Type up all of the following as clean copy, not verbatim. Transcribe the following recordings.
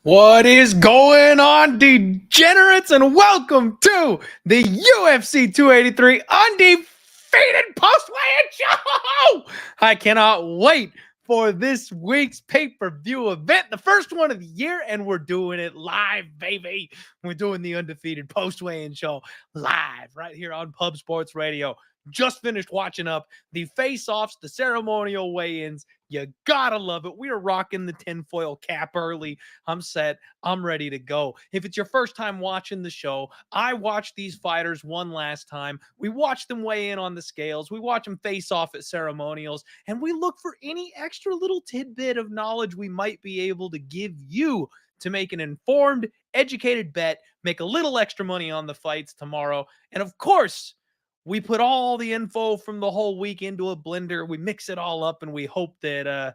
What is going on, degenerates, and welcome to the UFC 283 Undefeated Post-Weigh-In Show! I cannot wait for this week's pay-per-view event, the first one of the year, and we're doing it live, baby. We're doing the Undefeated Post-Weigh-In Show live right here on Pub Sports Radio. Just finished watching up the face-offs, the ceremonial weigh-ins. You gotta love it. We are rocking the tinfoil cap early. I'm set. I'm ready to go. If it's your first time watching the show, I watched these fighters one last time. We watched them weigh in on the scales. We watch them face off at ceremonials, and we look for any extra little tidbit of knowledge we might be able to give you to make an informed, educated bet, make a little extra money on the fights tomorrow. And of course, we put all the info from the whole week into a blender. We mix it all up, and we hope that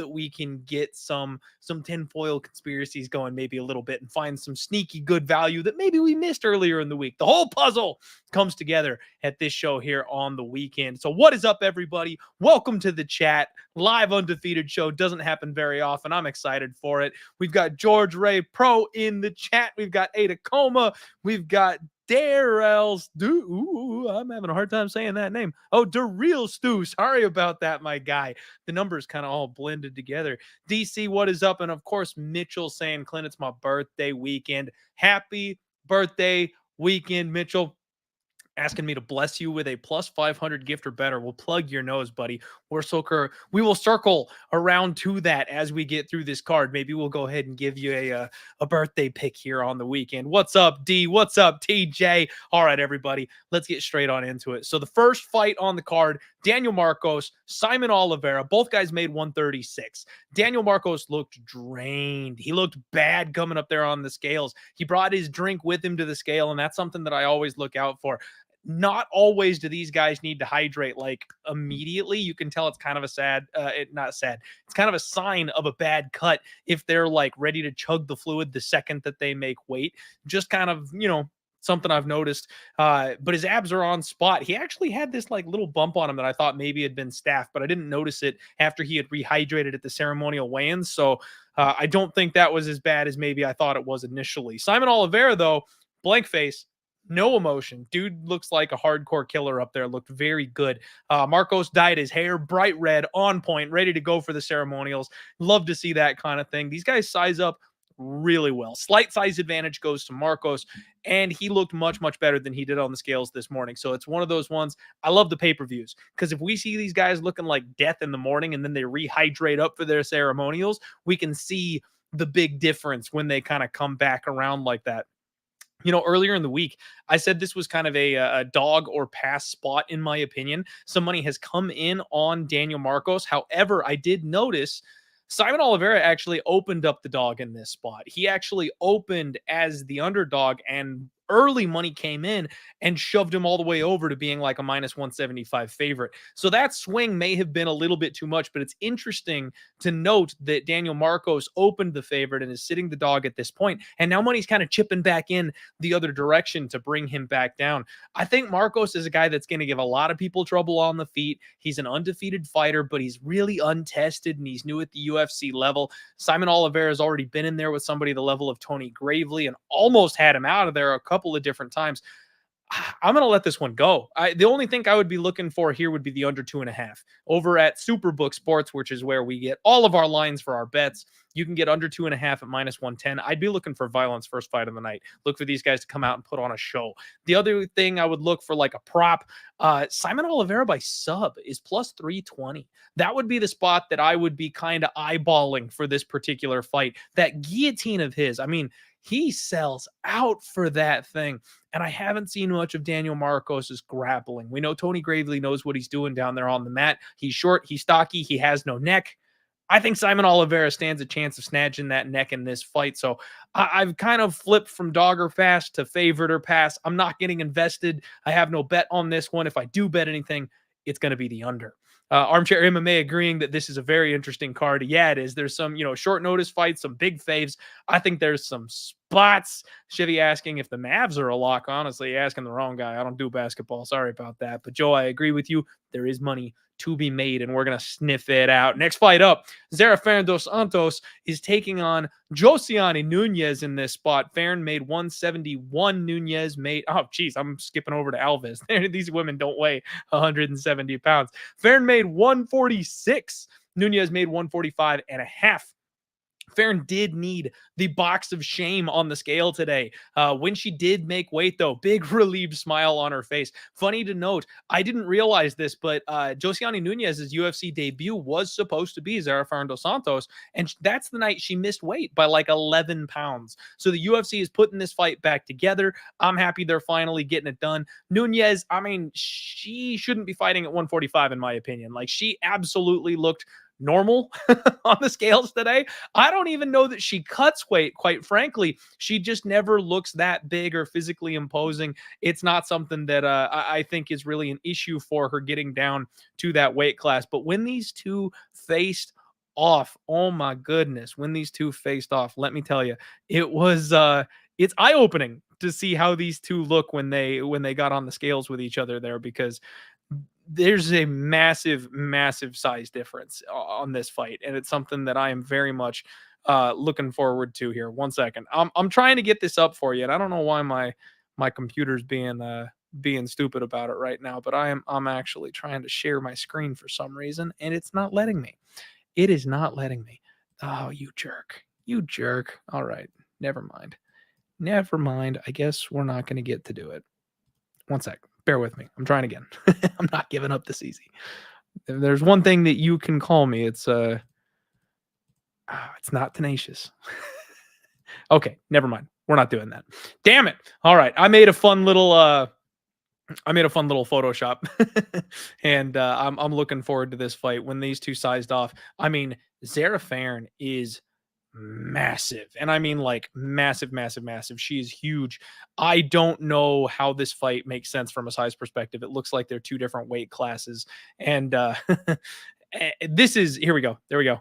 we can get some tinfoil conspiracies going maybe a little bit and find some sneaky good value that maybe we missed earlier in the week. The whole puzzle comes together at this show here on the weekend. So what is up, everybody? Welcome to the chat. Live Undefeated show doesn't happen very often. I'm excited for it. We've got George Ray Pro in the chat. We've got Ada Coma. We've got Darrell's I'm having a hard time saying that name. Oh, Darrell Stu. Sorry about that, my guy. The numbers kind of all blended together. DC, what is up? And of course, Mitchell saying, Clint, it's my birthday weekend. Happy birthday weekend, Mitchell. Asking me to bless you with a plus 500 gift or better. We'll plug your nose, buddy. We will circle around to that as we get through this card. Maybe we'll go ahead and give you a birthday pick here on the weekend. What's up, D? What's up, TJ? All right, everybody, let's get straight on into it. So the first fight on the card, Daniel Marcos, Simon Oliveira. Both guys made 136. Daniel Marcos looked drained. He looked bad coming up there on the scales. He brought his drink with him to the scale, and that's something that I always look out for. Not always do these guys need to hydrate like immediately. You can tell it's kind of a not sad. It's kind of a sign of a bad cut if they're like ready to chug the fluid the second that they make weight. Just kind of, something I've noticed. But his abs are on spot. He actually had this like little bump on him that I thought maybe had been staph, but I didn't notice it after he had rehydrated at the ceremonial weigh-ins. So I don't think that was as bad as maybe I thought it was initially. Simon Oliveira, though, blank face. No emotion. Dude looks like a hardcore killer up there. Looked very good. Marcos dyed his hair bright red, on point, ready to go for the ceremonials. Love to see that kind of thing. These guys size up really well. Slight size advantage goes to Marcos, and he looked much, much better than he did on the scales this morning. So it's one of those ones. I love the pay-per-views because if we see these guys looking like death in the morning and then they rehydrate up for their ceremonials, we can see the big difference when they kind of come back around like that. Earlier in the week, I said this was kind of a dog or pass spot, in my opinion. Some money has come in on Daniel Marcos. However, I did notice Simon Oliveira actually opened up the dog in this spot. He actually opened as the underdog, and early money came in and shoved him all the way over to being like a minus 175 favorite. So that swing may have been a little bit too much, but it's interesting to note that Daniel Marcos opened the favorite and is sitting the dog at this point. And now money's kind of chipping back in the other direction to bring him back down. I think Marcos is a guy that's going to give a lot of people trouble on the feet. He's an undefeated fighter, but he's really untested and he's new at the UFC level. Simon Oliveira has already been in there with somebody the level of Tony Gravely and almost had him out of there a couple of different times. I'm going to let this one go. The only thing I would be looking for here would be the under 2.5 over at Superbook Sports, which is where we get all of our lines for our bets. You can get under 2.5 at minus 110. I'd be looking for violence first fight of the night. Look for these guys to come out and put on a show. The other thing I would look for like a prop, Simon Oliveira by sub is plus 320. That would be the spot that I would be kind of eyeballing for this particular fight. That guillotine of his, I mean, he sells out for that thing. And I haven't seen much of Daniel Marcos's grappling. We know Tony Gravely knows what he's doing down there on the mat. He's short, he's stocky, he has no neck. I think Simon Oliveira stands a chance of snatching that neck in this fight. So I've kind of flipped from dog or fast to favorite or pass. I'm not getting invested. I have no bet on this one. If I do bet anything, it's going to be the under. Armchair MMA agreeing that this is a very interesting card. Yeah, it is. There's some, short notice fights, some big faves. I think there's some spots. Chevy asking if the Mavs are a lock. Honestly, asking the wrong guy. I don't do basketball. Sorry about that. But Joe, I agree with you. There is money to be made, and we're going to sniff it out. Next fight up, Zerafaern dos Santos is taking on Josiane Nunez in this spot. Fairn made 171. Nunez made, I'm skipping over to Alves. These women don't weigh 170 pounds. Fairn made 146. Nunez made 145 and a half. Fairn did need the box of shame on the scale today. When she did make weight, though, big relieved smile on her face. Funny to note, I didn't realize this, but Josiane Nunez's UFC debut was supposed to be Zerafaern dos Santos, and that's the night she missed weight by like 11 pounds. So the UFC is putting this fight back together. I'm happy they're finally getting it done. Nunez, she shouldn't be fighting at 145, in my opinion. Like, she absolutely looked normal on the scales today. I don't even know that she cuts weight, quite frankly. She just never looks that big or physically imposing. It's not something that I think is really an issue for her getting down to that weight class. But when these two faced off, oh my goodness, when these two faced off, let me tell you, it was it's eye-opening to see how these two look when they got on the scales with each other there, because there's a massive size difference on this fight, and it's something that I am very much looking forward to here. 1 second. I'm trying to get this up for you, and I don't know why my computer's being stupid about it right now, but I'm actually trying to share my screen for some reason, and it's not letting me. It is not letting me. Oh, you jerk. You jerk. All right. Never mind. I guess we're not going to get to do it. 1 sec. Bear with me. I'm trying again. I'm not giving up this easy. If there's one thing that you can call me, it's not tenacious. Okay, never mind. We're not doing that. Damn it. All right. I made a fun little Photoshop and I'm looking forward to this fight when these two sized off. Zerafaern is massive, and I mean like massive. She is huge. I don't know how this fight makes sense from a size perspective. It looks like they're two different weight classes, and this is, here we go, there we go.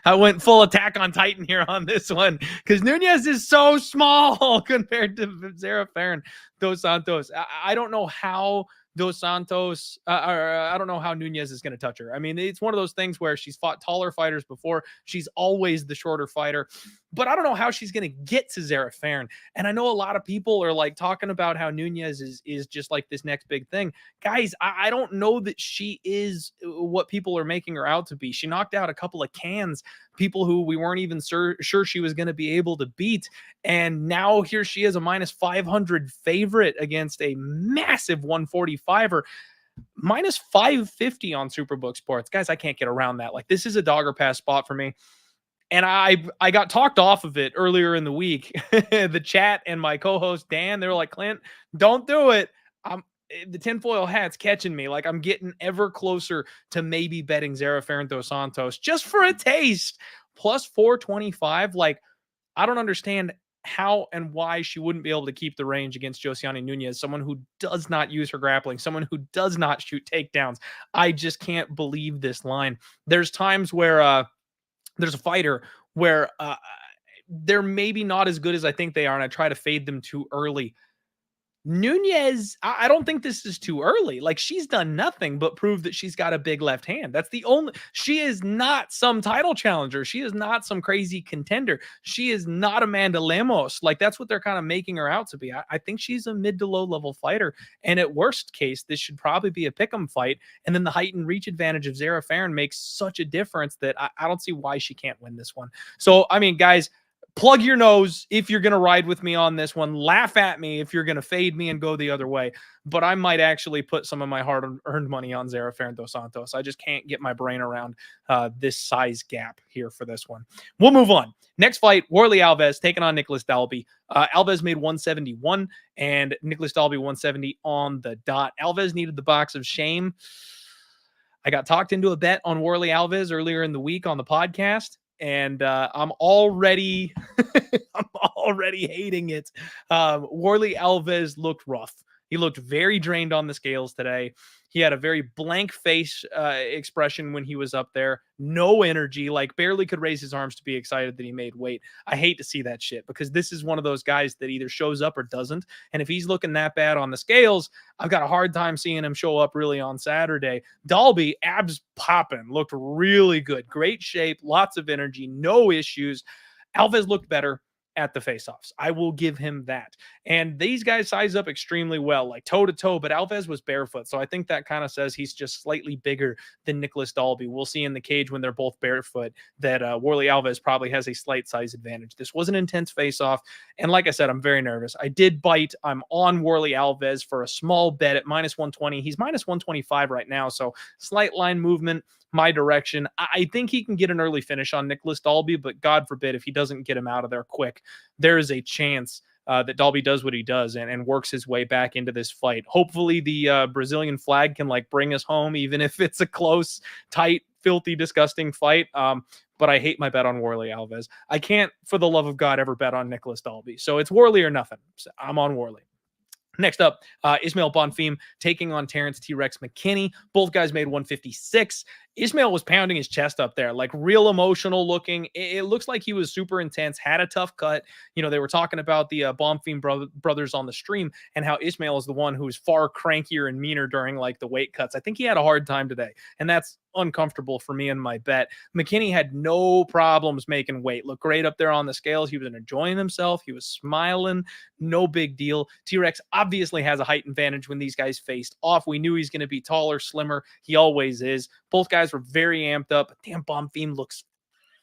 I went full Attack on Titan here on this one, because Nunez is so small compared to Zerafaern dos Santos. I don't know how Dos Santos, I don't know how Nunez is going to touch her. I mean, it's one of those things where she's fought taller fighters before. She's always the shorter fighter, but I don't know how she's going to get to Zerafaern. And I know a lot of people are like talking about how Nunez is just like this next big thing. Guys, I don't know that she is what people are making her out to be. She knocked out a couple of cans, people who we weren't even sure she was going to be able to beat. And now here she is, a minus 500 favorite against a massive 145er. Minus 550 on Superbook Sports. Guys, I can't get around that. Like, this is a dog or pass spot for me. And I got talked off of it earlier in the week. The chat and my co-host Dan, they were like, Clint, don't do it. The tinfoil hat's catching me. Like, I'm getting ever closer to maybe betting Zerafaern dos Santos just for a taste. Plus 425. Like, I don't understand how and why she wouldn't be able to keep the range against Josiane Nunez, someone who does not use her grappling, someone who does not shoot takedowns. I just can't believe this line. There's times where there's a fighter where they're maybe not as good as I think they are, and I try to fade them too early. Nunez, I don't think this is too early. Like, she's done nothing but prove that she's got a big left hand. That's the only, she is not some title challenger. She is not some crazy contender. She is not Amanda Lemos. Like, that's what they're kind of making her out to be. I think she's a mid to low level fighter. And at worst case, this should probably be a pick'em fight. And then the height and reach advantage of Zerafaern makes such a difference that I don't see why she can't win this one. So, I mean, guys, plug your nose if you're going to ride with me on this one. Laugh at me if you're going to fade me and go the other way. But I might actually put some of my hard-earned money on Zerafer dos Santos. I just can't get my brain around this size gap here for this one. We'll move on. Next fight, Warley Alves taking on Nicholas Dalby. Alves made 171 and Nicholas Dalby 170 on the dot. Alves needed the box of shame. I got talked into a bet on Warley Alves earlier in the week on the podcast. And I'm already hating it. Warley Alves looked rough. He looked very drained on the scales today. He had a very blank face expression when he was up there. No energy, like barely could raise his arms to be excited that he made weight. I hate to see that shit because this is one of those guys that either shows up or doesn't. And if he's looking that bad on the scales, I've got a hard time seeing him show up really on Saturday. Dalby, abs popping, looked really good. Great shape, lots of energy, no issues. Alves looked better at the faceoffs. I will give him that. And these guys size up extremely well, like toe to toe, but Alves was barefoot. So I think that kind of says he's just slightly bigger than Nicholas Dalby. We'll see in the cage when they're both barefoot that Warley Alves probably has a slight size advantage. This was an intense faceoff. And like I said, I'm very nervous. I did bite. I'm on Warley Alves for a small bet at minus 120. He's minus 125 right now. So slight line movement my direction. I think he can get an early finish on Nicholas Dalby, but God forbid if he doesn't get him out of there quick, there is a chance that Dalby does what he does and works his way back into this fight. Hopefully the Brazilian flag can like bring us home, even if it's a close, tight, filthy, disgusting fight. But I hate my bet on Warley Alves. I can't, for the love of God, ever bet on Nicholas Dalby. So it's Warley or nothing. So I'm on Warley. Next up, Ismail Bonfim taking on Terrence T-Rex McKinney. Both guys made 156. Ismail was pounding his chest up there, like real emotional looking. It looks like he was super intense, had a tough cut. You know, they were talking about the Bonfim brothers on the stream and how Ismail is the one who is far crankier and meaner during like the weight cuts. I think he had a hard time today, and that's uncomfortable for me and my bet. McKinney had no problems making weight. Looked great up there on the scales. He was enjoying himself. He was smiling. No big deal. T-Rex obviously has a height advantage when these guys faced off. We knew he's going to be taller, slimmer. He always is. Both guys were very amped up. Damn, Bonfim looks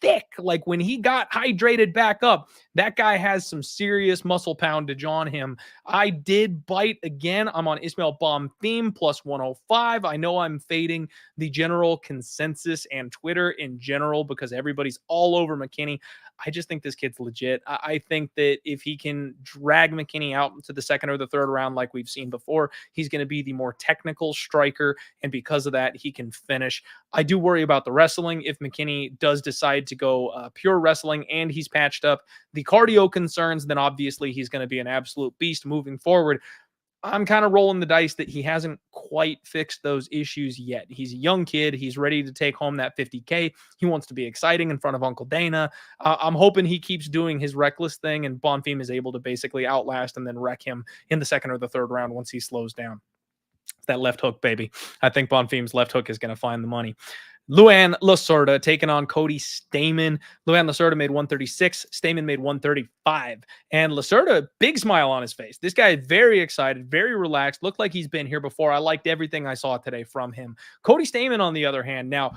thick. Like when he got hydrated back up, that guy has some serious muscle poundage on him. I did bite again. I'm on Ismail Bonfim plus 105. I know I'm fading the general consensus and Twitter in general because everybody's all over McKinney. I just think this kid's legit. I think that if he can drag McKinney out to the second or the third round like we've seen before, he's going to be the more technical striker, and because of that, he can finish. I do worry about the wrestling if McKinney does decide to go pure wrestling and he's patched up the cardio concerns, then obviously he's going to be an absolute beast moving forward. I'm kind of rolling the dice that he hasn't quite fixed those issues yet. He's a young kid. He's ready to take home that 50K. He wants to be exciting in front of Uncle Dana. I'm hoping he keeps doing his reckless thing and Bonfim is able to basically outlast and then wreck him in the second or the third round once he slows down. It's that left hook, baby. I think Bonfim's left hook is going to find the money. Luan Lacerta taking on Cody Stamen. Luan Lacerta made 136. Stamen made 135. And Lacerta, big smile on his face. This guy is very excited, very relaxed. Looked like he's been here before. I liked everything I saw today from him. Cody Stamen, on the other hand, now,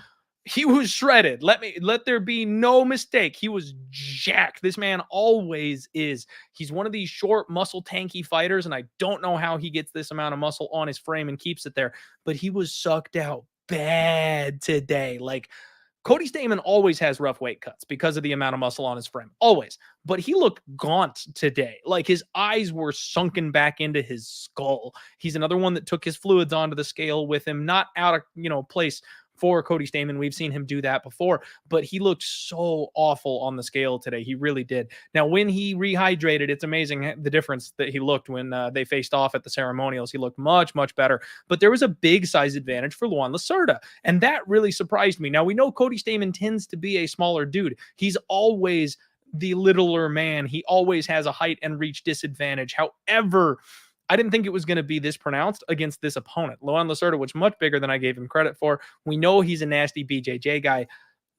he was shredded. Let there be no mistake. He was jacked. This man always is. He's one of these short, muscle, tanky fighters, and I don't know how he gets this amount of muscle on his frame and keeps it there, but he was sucked out bad today. Like, Cody Stamen always has rough weight cuts because of the amount of muscle on his frame. Always. But he looked gaunt today. Like his eyes were sunken back into his skull. He's another one that took his fluids onto the scale with him. Not out of, place for Cody Stamen. We've seen him do that before, but he looked so awful on the scale today. He really did. Now, when he rehydrated, it's amazing the difference that he looked when they faced off at the ceremonials. He looked much, much better, but there was a big size advantage for Luan Lacerta, and that really surprised me. Now, we know Cody Stamen tends to be a smaller dude. He's always the littler man. He always has a height and reach disadvantage. However, I didn't think it was going to be this pronounced against this opponent. Luan Lacerta was much bigger than I gave him credit for. We know he's a nasty BJJ guy.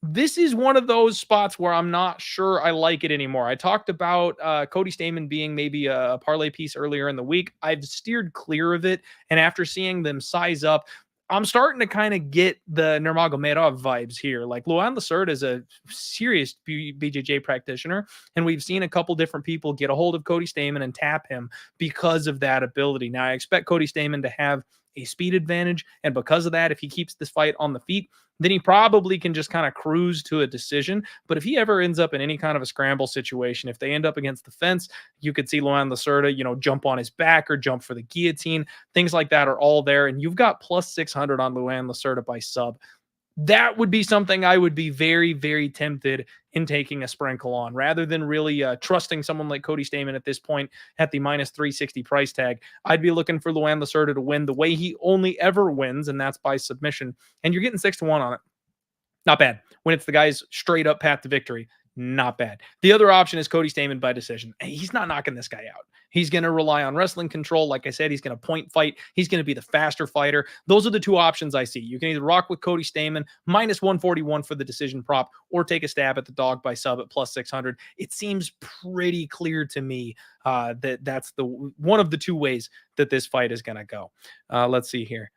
This is one of those spots where I'm not sure I like it anymore. I talked about Cody Stamen being maybe a parlay piece earlier in the week. I've steered clear of it, and after seeing them size up, I'm starting to kind of get the Nurmagomedov vibes here. Like Luan Lacerta is a serious BJJ practitioner, and we've seen a couple different people get a hold of Cody Stamen and tap him because of that ability. Now, I expect Cody Stamen to have a speed advantage, and because of that, if he keeps this fight on the feet, then he probably can just kind of cruise to a decision. But if he ever ends up in any kind of a scramble situation, if they end up against the fence, you could see Luan Lacerta, jump on his back or jump for the guillotine. Things like that are all there. And you've got plus 600 on Luan Lacerta by sub. That would be something I would be very, very tempted in taking a sprinkle on rather than really trusting someone like Cody Stamen at this point at the minus 360 price tag. I'd be looking for Luan Lacerta to win the way he only ever wins, and that's by submission. And you're getting 6-1 on it. Not bad. When it's the guy's straight up path to victory, not bad. The other option is Cody Stamen by decision. He's not knocking this guy out. He's going to rely on wrestling control. Like I said, he's going to point fight. He's going to be the faster fighter. Those are the two options I see. You can either rock with Cody Stamen, minus 141 for the decision prop, or take a stab at the dog by sub at plus 600. It seems pretty clear to me that that's the one of the two ways that this fight is going to go. Let's see here.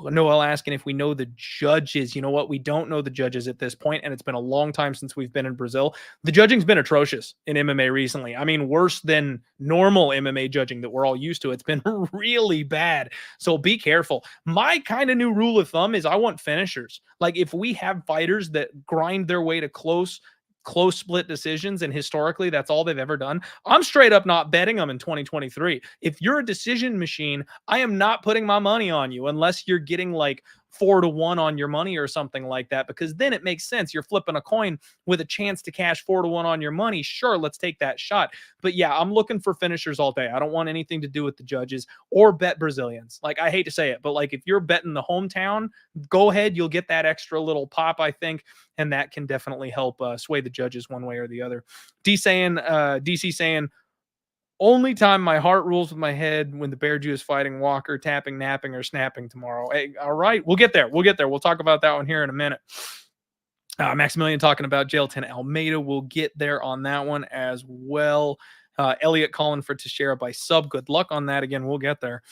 Noel asking if we know the judges. You know what? We don't know the judges at this point, and it's been a long time since we've been in Brazil. The judging's been atrocious in MMA recently. I mean, worse than normal MMA judging that we're all used to. It's been really bad. So be careful. My kind of new rule of thumb is I want finishers. Like if we have fighters that grind their way to close split decisions, and historically that's all they've ever done, I'm straight up not betting them in 2023. If you're a decision machine, I am not putting my money on you unless you're getting like 4-1 on your money or something like that, because then it makes sense. You're flipping a coin with a chance to cash 4-1 on your money. Sure, let's take that shot. But yeah, I'm looking for finishers all day. I don't want anything to do with the judges or bet Brazilians. Like, I hate to say it, but like if you're betting the hometown, go ahead. You'll get that extra little pop, I think, and that can definitely help sway the judges one way or the other. DC saying, only time my heart rules with my head when the Bear Jew is fighting Walker, tapping, napping, or snapping tomorrow. Hey, all right, we'll get there. We'll talk about that one here in a minute. Maximilian talking about Jail 10 Almeida. We'll get there on that one as well. Elliot calling for Teixeira by sub. Good luck on that. Again, we'll get there.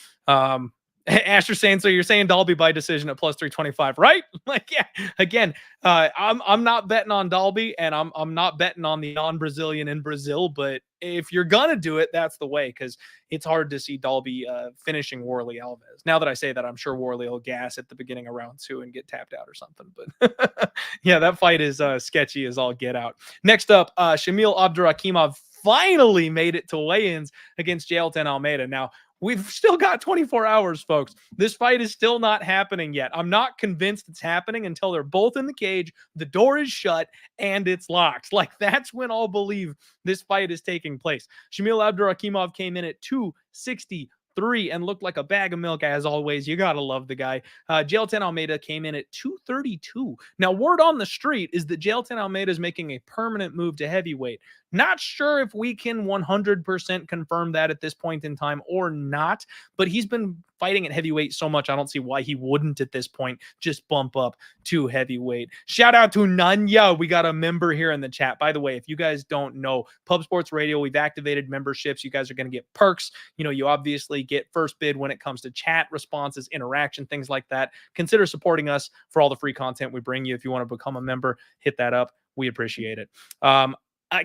Asher saying, so you're saying Dalby by decision at plus 325, right? Like, yeah, again, I'm not betting on Dalby, and I'm not betting on the non-Brazilian in Brazil, but if you're going to do it, that's the way, because it's hard to see Dalby finishing Warley Alves. Now that I say that, I'm sure Warley will gas at the beginning of round 2 and get tapped out or something, but yeah, that fight is sketchy as all get out. Next up, Shamil Abdurakhimov finally made it to weigh-ins against Jailton Almeida. Now, we've still got 24 hours, folks. This fight is still not happening yet. I'm not convinced it's happening until they're both in the cage, the door is shut, and it's locked. Like, that's when I'll believe this fight is taking place. Shamil Abdurakhimov came in at 263 and looked like a bag of milk, as always. You gotta love the guy. Jailton Almeida came in at 232. Now, word on the street is that Jailton Almeida is making a permanent move to heavyweight. Not sure if we can 100% confirm that at this point in time or not, but he's been fighting at heavyweight so much, I don't see why he wouldn't at this point just bump up to heavyweight. Shout out to Nanya. We got a member here in the chat. By the way, if you guys don't know, Pub Sports Radio, we've activated memberships. You guys are going to get perks. You obviously get first bid when it comes to chat responses, interaction, things like that. Consider supporting us for all the free content we bring you. If you want to become a member, hit that up. We appreciate it.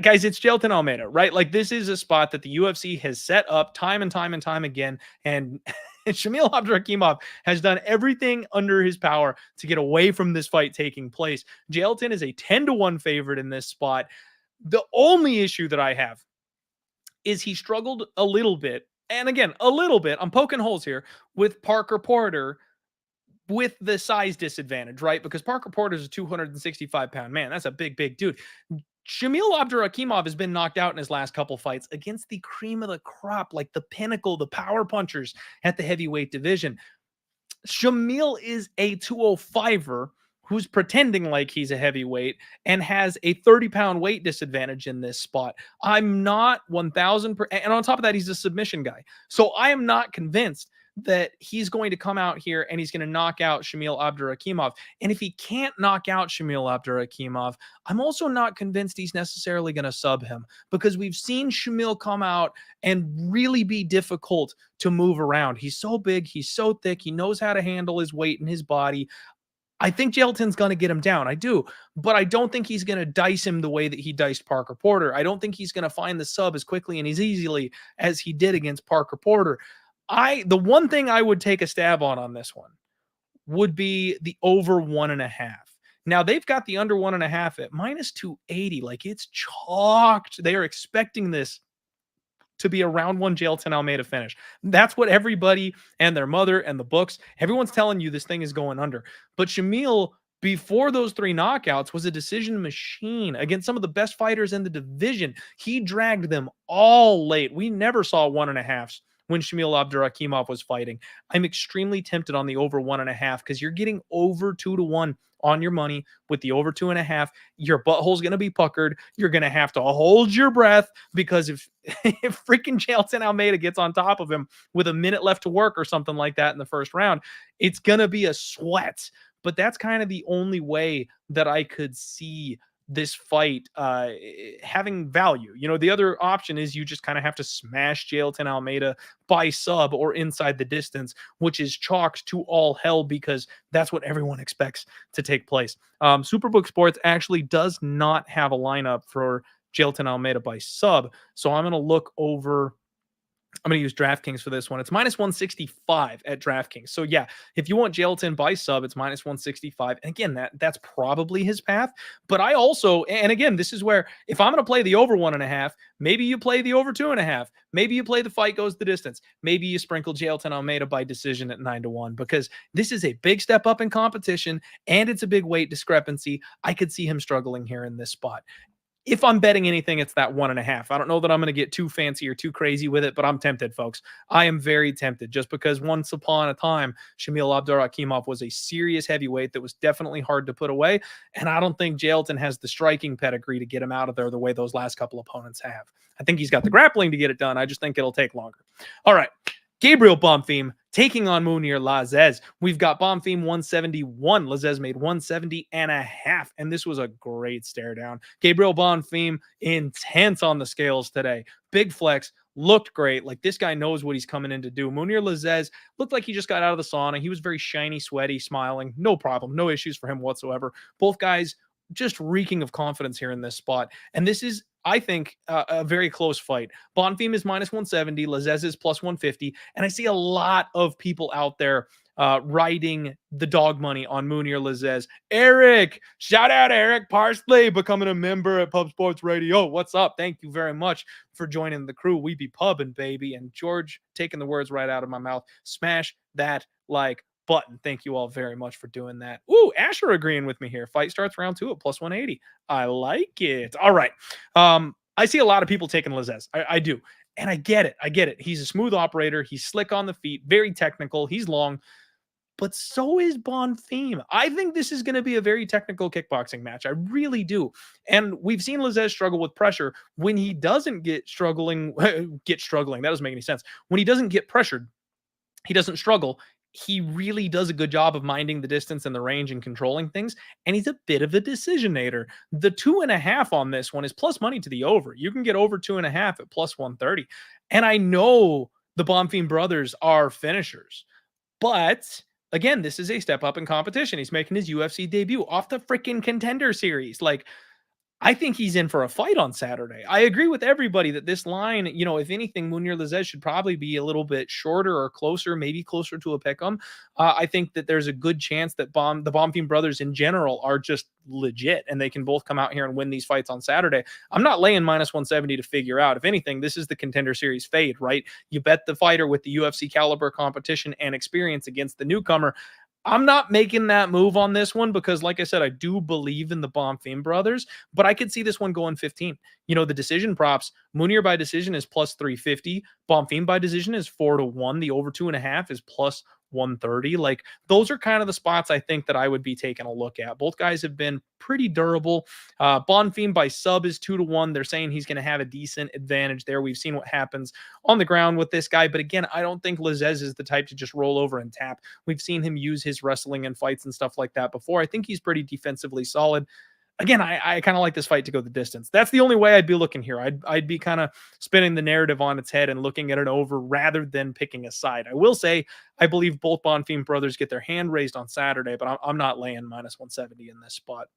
Guys, it's Jailton Almeida, right? Like, this is a spot that the UFC has set up time and time again. And Shamil Abdurakhimov has done everything under his power to get away from this fight taking place. Jailton is a 10-1 favorite in this spot. The only issue that I have is he struggled a little bit. And again, a little bit. I'm poking holes here with Parker Porter with the size disadvantage, right? Because Parker Porter is a 265-pound man. That's a big, big dude. Shamil Abdurakhimov has been knocked out in his last couple fights against the cream of the crop, like the pinnacle, the power punchers at the heavyweight division. Shamil is a 205er who's pretending like he's a heavyweight and has a 30-pound weight disadvantage in this spot. I'm not 1,000%, and on top of that, he's a submission guy. So I am not convinced that he's going to come out here and he's going to knock out Shamil Abdurakhimov. And if he can't knock out Shamil Abdurakhimov, I'm also not convinced he's necessarily going to sub him, because we've seen Shamil come out and really be difficult to move around. He's so big, he's so thick, he knows how to handle his weight and his body. I think Jailton's going to get him down. I do. But I don't think he's going to dice him the way that he diced Parker Porter. I don't think he's going to find the sub as quickly and as easily as he did against Parker Porter. The one thing I would take a stab on this one would be the over 1.5. Now, they've got the under 1.5 at minus 280. Like, it's chalked. They are expecting this to be a round one Jailton Almeida finish. That's what everybody and their mother and the books, everyone's telling you this thing is going under. But Shamil, before those 3 knockouts, was a decision machine against some of the best fighters in the division. He dragged them all late. We never saw 1.5s when Shamil Abdurakhimov was fighting. I'm extremely tempted on the over 1.5 because you're getting over 2-1 on your money with the over 2.5. Your butthole's going to be puckered. You're going to have to hold your breath, because if freaking Jailton Almeida gets on top of him with a minute left to work or something like that in the first round, it's going to be a sweat. But that's kind of the only way that I could see this fight having value. You know, the other option is you just kind of have to smash Jailton Almeida by sub or inside the distance, which is chalked to all hell, because that's what everyone expects to take place. Superbook Sports actually does not have a lineup for Jailton Almeida by sub, so I'm going to look over. I'm going to use DraftKings for this one. It's minus 165 at DraftKings. So yeah, if you want Jailton by sub, it's minus 165. And again, that's probably his path. But I also, and again, this is where if I'm going to play the over 1.5, maybe you play the over 2.5. Maybe you play the fight goes the distance. Maybe you sprinkle Jailton Almeida by decision at 9-1, because this is a big step up in competition and it's a big weight discrepancy. I could see him struggling here in this spot. If I'm betting anything, it's that 1.5. I don't know that I'm going to get too fancy or too crazy with it, but I'm tempted, folks. I am very tempted, just because once upon a time, Shamil Abdurakhimov was a serious heavyweight that was definitely hard to put away. And I don't think Jailton has the striking pedigree to get him out of there the way those last couple opponents have. I think he's got the grappling to get it done. I just think it'll take longer. All right. Gabriel Bonfim taking on Mounir Lazes. We've got Bonfim 171. Lazes made 170.5. And this was a great stare down. Gabriel Bonfim intense on the scales today. Big flex. Looked great. Like, this guy knows what he's coming in to do. Mounir Lazes looked like he just got out of the sauna. He was very shiny, sweaty, smiling. No problem. No issues for him whatsoever. Both guys just reeking of confidence here in this spot. And this is, I think, a very close fight. Bonfim is minus 170. Lazes is plus 150. And I see a lot of people out there riding the dog money on Mounir Lazes. Eric, shout out Eric Parsley, becoming a member at Pub Sports Radio. What's up? Thank you very much for joining the crew. We be pubbing, baby. And George taking the words right out of my mouth. Smash that like button. Thank you all very much for doing that. Ooh, Asher agreeing with me here. Fight starts round 2 at plus 180. I like it. All right. I see a lot of people taking Lazes. I do. And I get it. I get it. He's a smooth operator. He's slick on the feet, very technical. He's long. But so is Bonfim. I think this is going to be a very technical kickboxing match. I really do. And we've seen Lazes struggle with pressure. When he doesn't get struggling, that doesn't make any sense. When he doesn't get pressured, he doesn't struggle. He really does a good job of minding the distance and the range and controlling things. And he's a bit of a decisionator. The 2.5 on this one is plus money to the over. You can get over 2.5 at plus 130. And I know the Bonfim brothers are finishers, but again, this is a step up in competition. He's making his UFC debut off the freaking Contender Series. Like, I think he's in for a fight on Saturday. I agree with everybody that this line, you know, if anything, Mounir Lazes should probably be a little bit shorter or closer, maybe closer to a pick'em. I think that there's a good chance that the Bonfim brothers in general are just legit, and they can both come out here and win these fights on Saturday. I'm not laying minus 170 to figure out. If anything, this is the Contender Series fade, right? You bet the fighter with the UFC caliber competition and experience against the newcomer. I'm not making that move on this one because, like I said, I do believe in the Bonfim brothers, but I could see this one going 15. You know, the decision props, Mounir by decision is plus 350. Bonfim by decision is 4-1. The over 2.5 is plus 130. Like, those are kind of the spots I think that I would be taking a look at. Both guys have been pretty durable. Bonfim by sub is 2-1. They're saying he's going to have a decent advantage there. We've seen what happens on the ground with this guy. But again, I don't think Lazes is the type to just roll over and tap. We've seen him use his wrestling in fights and stuff like that before. I think he's pretty defensively solid. Again, I kind of like this fight to go the distance. That's the only way I'd be looking here. I'd be kind of spinning the narrative on its head and looking at it over rather than picking a side. I will say I believe both Bonfim brothers get their hand raised on Saturday, but I'm not laying minus 170 in this spot.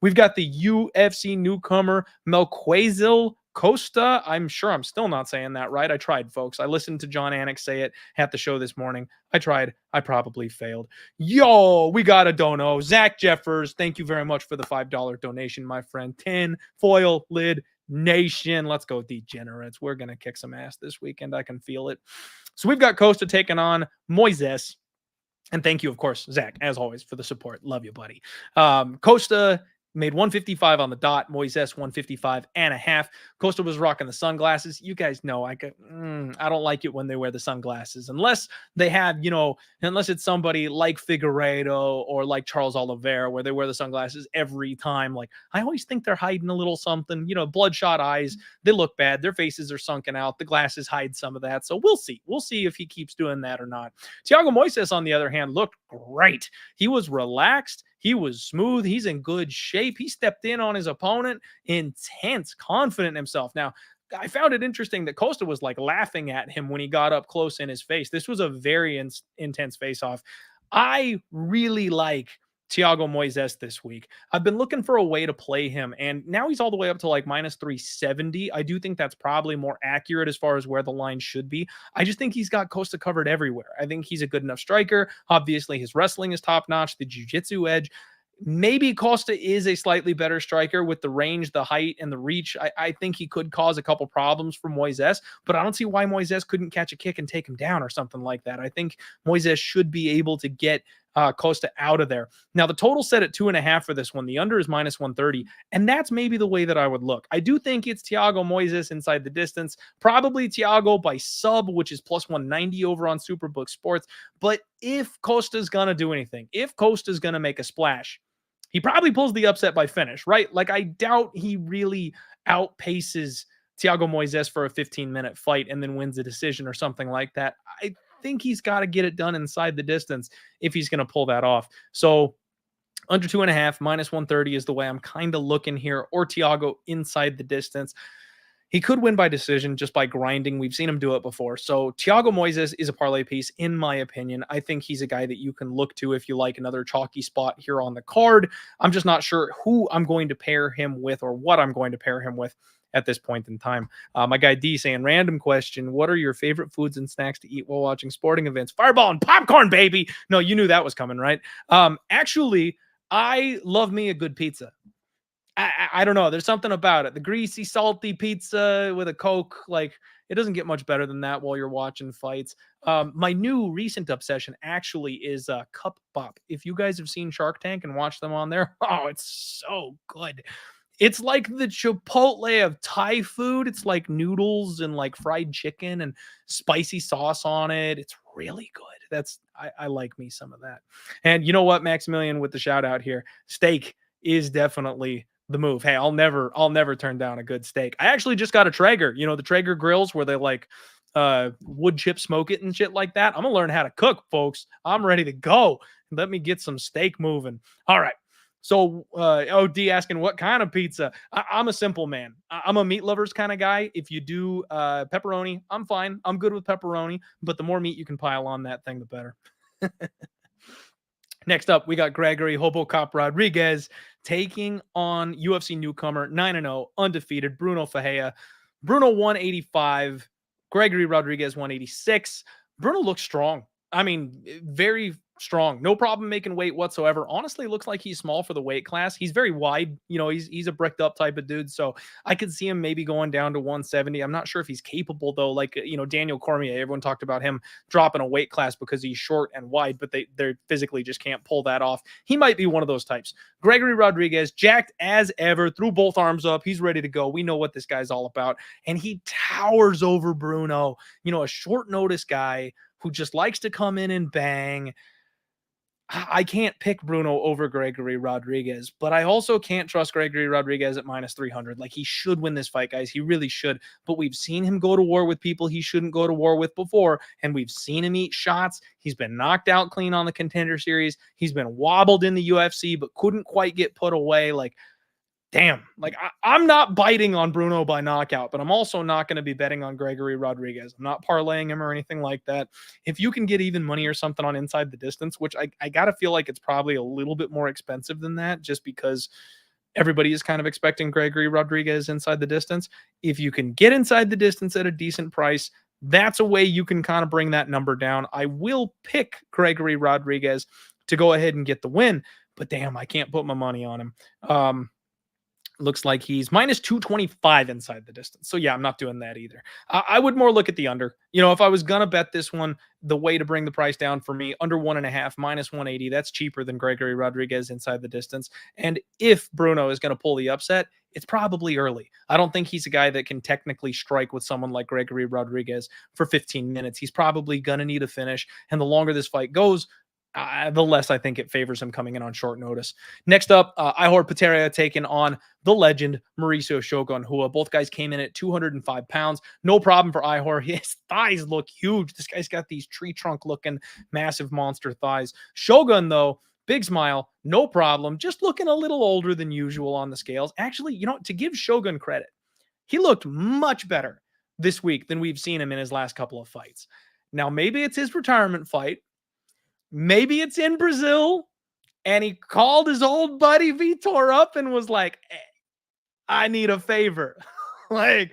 We've got the UFC newcomer Melquazil Costa. I'm sure I'm still not saying that right. I tried, folks. I listened to John Anik say it at the show this morning. I tried. I probably failed. Yo, we got a dono. Zach Jeffers, thank you very much for the $5 donation, my friend. 10 foil lid nation. Let's go, degenerates. We're going to kick some ass this weekend. I can feel it. So we've got Costa taking on Moises. And thank you, of course, Zach, as always, for the support. Love you, buddy. Costa made 155 on the dot. Moises 155.5. Costa was rocking the sunglasses. You guys know I don't like it when they wear the sunglasses unless they have, unless it's somebody like Figueiredo or like Charles Oliveira where they wear the sunglasses every time. Like, I always think they're hiding a little something, bloodshot eyes. They look bad. Their faces are sunken out. The glasses hide some of that. So we'll see. We'll see if he keeps doing that or not. Thiago Moises, on the other hand, looked great. He was relaxed. He was smooth. He's in good shape. He stepped in on his opponent, intense, confident in himself. Now, I found it interesting that Costa was like laughing at him when he got up close in his face. This was a very intense face-off. I really like Thiago Moises this week. I've been looking for a way to play him, and now he's all the way up to like minus 370. I do think that's probably more accurate as far as where the line should be. I just think he's got Costa covered everywhere. I think he's a good enough striker. Obviously, his wrestling is top-notch, the jiu-jitsu edge. Maybe Costa is a slightly better striker with the range, the height, and the reach. I think he could cause a couple problems for Moises, but I don't see why Moises couldn't catch a kick and take him down or something like that. I think Moises should be able to get Costa out of there. Now, the total set at 2.5 for this one. The under is minus 130, and that's maybe the way that I would look. I do think it's Thiago Moises inside the distance, probably Thiago by sub, which is plus 190 over on Superbook Sports. But if Costa's going to do anything, if Costa's going to make a splash, he probably pulls the upset by finish, right? Like, I doubt he really outpaces Thiago Moises for a 15-minute fight and then wins a decision or something like that. I think he's got to get it done inside the distance if he's going to pull that off. So under 2.5, minus 130 is the way I'm kind of looking here, or Thiago inside the distance. He could win by decision just by grinding. We've seen him do it before. So Thiago Moises is a parlay piece, in my opinion. I think he's a guy that you can look to if you like another chalky spot here on the card. I'm just not sure who I'm going to pair him with or what I'm going to pair him with at this point in time. My guy D saying, random question, what are your favorite foods and snacks to eat while watching sporting events? Fireball and popcorn, baby. No, you knew that was coming, right? Actually, I love me a good pizza. I don't know. There's something about it. The greasy, salty pizza with a Coke, like, it doesn't get much better than that while you're watching fights. My new recent obsession actually is Cup Bop. If you guys have seen Shark Tank and watched them on there, oh, it's so good. It's like the Chipotle of Thai food. It's like noodles and like fried chicken and spicy sauce on it. It's really good. I like me some of that. And you know what, Maximilian, with the shout out here, steak is definitely the move. Hey, I'll never turn down a good steak. I actually just got a Traeger, the Traeger grills where they like wood chip smoke it and shit like that. I'm gonna learn how to cook, folks. I'm ready to go. Let me get some steak moving. All right. So OD asking what kind of pizza. I'm a simple man. I'm a meat lovers kind of guy. If you do pepperoni, I'm fine. I'm good with pepperoni, but the more meat you can pile on that thing, the better. Next up, we got Gregory Hobocop Rodriguez taking on UFC newcomer 9-0, undefeated Bruno Fajea. Bruno 185, Gregory Rodriguez 186. Bruno looks strong. I mean, very strong. No problem making weight whatsoever. Honestly, looks like he's small for the weight class. He's very wide. He's a bricked up type of dude. So I could see him maybe going down to 170. I'm not sure if he's capable though. Like, Daniel Cormier, everyone talked about him dropping a weight class because he's short and wide, but they're physically just can't pull that off. He might be one of those types. Gregory Rodriguez, jacked as ever, threw both arms up. He's ready to go. We know what this guy's all about. And he towers over Bruno, a short notice guy who just likes to come in and bang. I can't pick Bruno over Gregory Rodriguez, but I also can't trust Gregory Rodriguez at minus 300. Like, he should win this fight, guys. He really should. But we've seen him go to war with people he shouldn't go to war with before, and we've seen him eat shots. He's been knocked out clean on the Contender Series. He's been wobbled in the UFC, but couldn't quite get put away. Like, damn, like I'm not biting on Bruno by knockout, but I'm also not going to be betting on Gregory Rodriguez. I'm not parlaying him or anything like that. If you can get even money or something on inside the distance, which I got to feel like it's probably a little bit more expensive than that, just because everybody is kind of expecting Gregory Rodriguez inside the distance. If you can get inside the distance at a decent price, that's a way you can kind of bring that number down. I will pick Gregory Rodriguez to go ahead and get the win, but damn, I can't put my money on him. Looks like he's minus 225 inside the distance. So yeah, I'm not doing that either. I would more look at the under. You know, if I was going to bet this one, the way to bring the price down for me, under 1.5, minus 180, that's cheaper than Gregory Rodriguez inside the distance. And if Bruno is going to pull the upset, it's probably early. I don't think he's a guy that can technically strike with someone like Gregory Rodriguez for 15 minutes. He's probably going to need a finish. And the longer this fight goes, the less I think it favors him coming in on short notice. Next up, Ihor Potieria taking on the legend Mauricio Shogun Rua. Both guys came in at 205 pounds. No problem for Ihor. His thighs look huge. This guy's got these tree trunk looking massive monster thighs. Shogun, though, big smile, no problem. Just looking a little older than usual on the scales. Actually, you know, to give Shogun credit, he looked much better this week than we've seen him in his last couple of fights. Now, maybe it's his retirement fight. Maybe it's in Brazil, and he called his old buddy Vitor up and was like, hey, I need a favor. Like,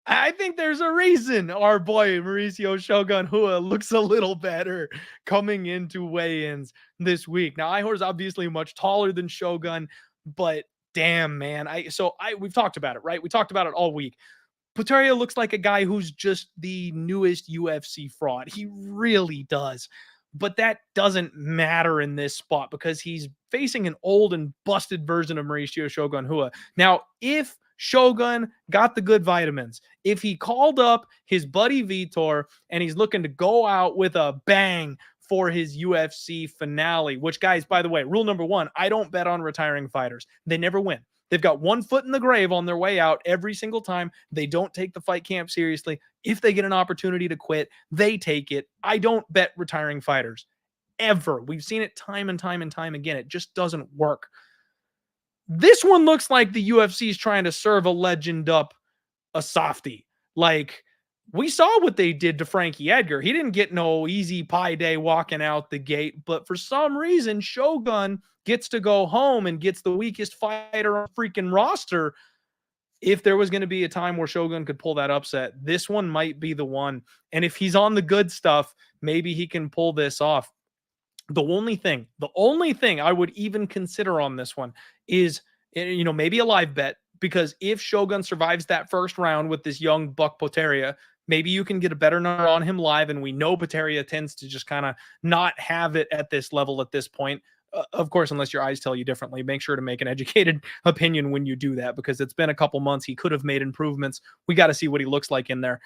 I think there's a reason our boy Mauricio Shogun Rua looks a little better coming into weigh-ins this week. Now, Ihor's obviously much taller than Shogun, but damn, man. We've talked about it, right? We talked about it all week. Potieria looks like a guy who's just the newest UFC fraud. He really does. But that doesn't matter in this spot because he's facing an old and busted version of Mauricio Shogun Rua. Now, if Shogun got the good vitamins, if he called up his buddy Vitor and he's looking to go out with a bang for his UFC finale, which, guys, by the way, rule number one, I don't bet on retiring fighters. They never win. They've got one foot in the grave on their way out every single time. They don't take the fight camp seriously. If they get an opportunity to quit, they take it. I don't bet retiring fighters ever. We've seen it time and time and time again. It just doesn't work. This one looks like the UFC is trying to serve a legend up a softie. Like, we saw what they did to Frankie Edgar. He didn't get no easy pie day walking out the gate, but for some reason, Shogun gets to go home and gets the weakest fighter on the freaking roster. If there was going to be a time where Shogun could pull that upset, this one might be the one. And if he's on the good stuff, maybe he can pull this off. The only thing I would even consider on this one is, you know, maybe a live bet, because if Shogun survives that first round with this young buck Potieria, maybe you can get a better number on him live. And we know Potieria tends to just kind of not have it at this level at this point. Of course, unless your eyes tell you differently, make sure to make an educated opinion when you do that, because it's been a couple months. He could have made improvements. We got to see what he looks like in there.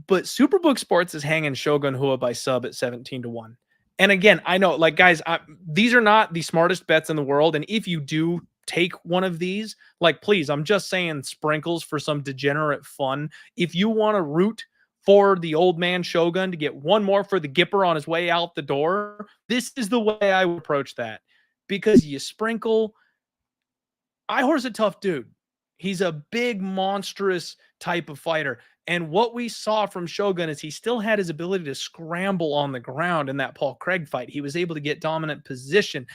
But Superbook Sports is hanging Shogun Rua by sub at 17-1. And again, I know, like, guys, these are not the smartest bets in the world. And if you do take one of these, like, please, I'm just saying sprinkles for some degenerate fun. If you want to root for the old man Shogun to get one more for the Gipper on his way out the door, this is the way I would approach that. Because you sprinkle. Ihor's a tough dude. He's a big, monstrous type of fighter. And what we saw from Shogun is he still had his ability to scramble on the ground in that Paul Craig fight. He was able to get dominant position.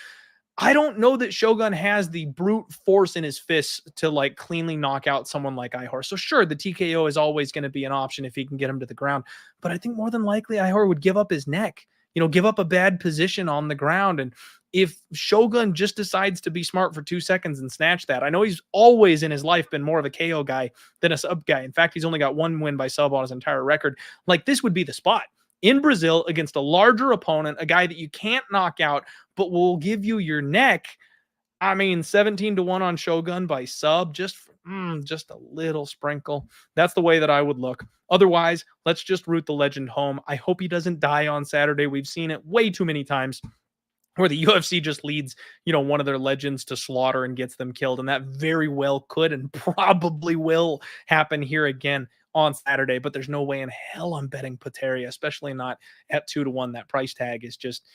I don't know that Shogun has the brute force in his fists to, like, cleanly knock out someone like Ihor. So sure, the TKO is always going to be an option if he can get him to the ground. But I think more than likely Ihor would give up his neck, you know, give up a bad position on the ground. And if Shogun just decides to be smart for 2 seconds and snatch that, I know he's always in his life been more of a KO guy than a sub guy. In fact, he's only got one win by sub on his entire record. Like, this would be the spot. In Brazil against a larger opponent, a guy that you can't knock out, but will give you your neck. I mean, 17-1 on Shogun by sub, just a little sprinkle. That's the way that I would look. Otherwise, let's just root the legend home. I hope he doesn't die on Saturday. We've seen it way too many times where the UFC just leads, one of their legends to slaughter and gets them killed. And that very well could and probably will happen here again on Saturday. But there's no way in hell I'm betting Pateria, especially not at 2-1. That price tag is just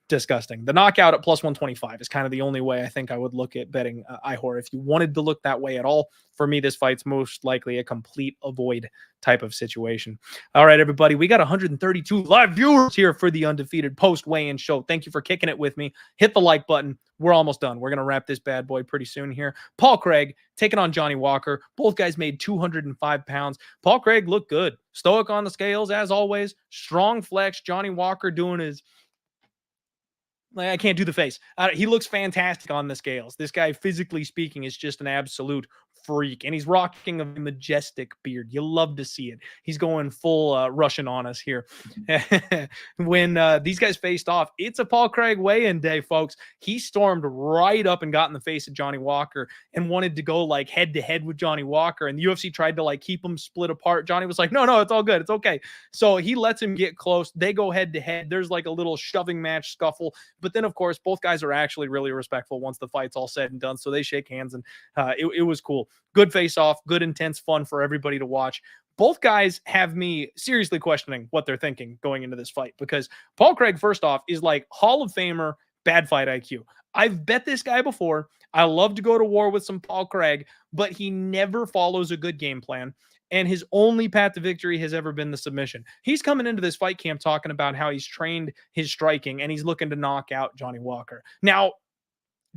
disgusting. The knockout at plus 125 is kind of the only way I think I would look at betting Ihor. If you wanted to look that way at all, for me, this fight's most likely a complete avoid type of situation. All right, everybody, we got 132 live viewers here for the Undefeated post weigh-in show. Thank you for kicking it with me. Hit the like button. We're almost done. We're going to wrap this bad boy pretty soon here. Paul Craig taking on Johnny Walker. Both guys made 205 pounds. Paul Craig looked good. Stoic on the scales, as always. Strong flex. Johnny Walker doing his... I can't do the face. He looks fantastic on the scales. This guy, physically speaking, is just an absolute freak. And he's rocking a majestic beard. You love to see it. He's going full Russian on us here. When these guys faced off, it's a Paul Craig weigh-in day, folks. He stormed right up and got in the face of Johnny Walker and wanted to go like head-to-head with Johnny Walker. And the UFC tried to like keep them split apart. Johnny was like, no, it's all good. It's okay. So he lets him get close. They go head-to-head. There's like a little shoving match scuffle. But then, of course, both guys are actually really respectful once the fight's all said and done. So they shake hands, and it was cool. Good face-off, good intense fun for everybody to watch. Both guys have me seriously questioning what they're thinking going into this fight, because Paul Craig, first off, is like Hall of Famer, bad fight IQ. I've bet this guy before. I love to go to war with some Paul Craig, but he never follows a good game plan. And his only path to victory has ever been the submission. He's coming into this fight camp talking about how he's trained his striking and he's looking to knock out Johnny Walker. Now,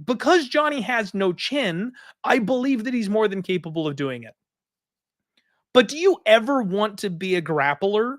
because Johnny has no chin, I believe that he's more than capable of doing it. But do you ever want to be a grappler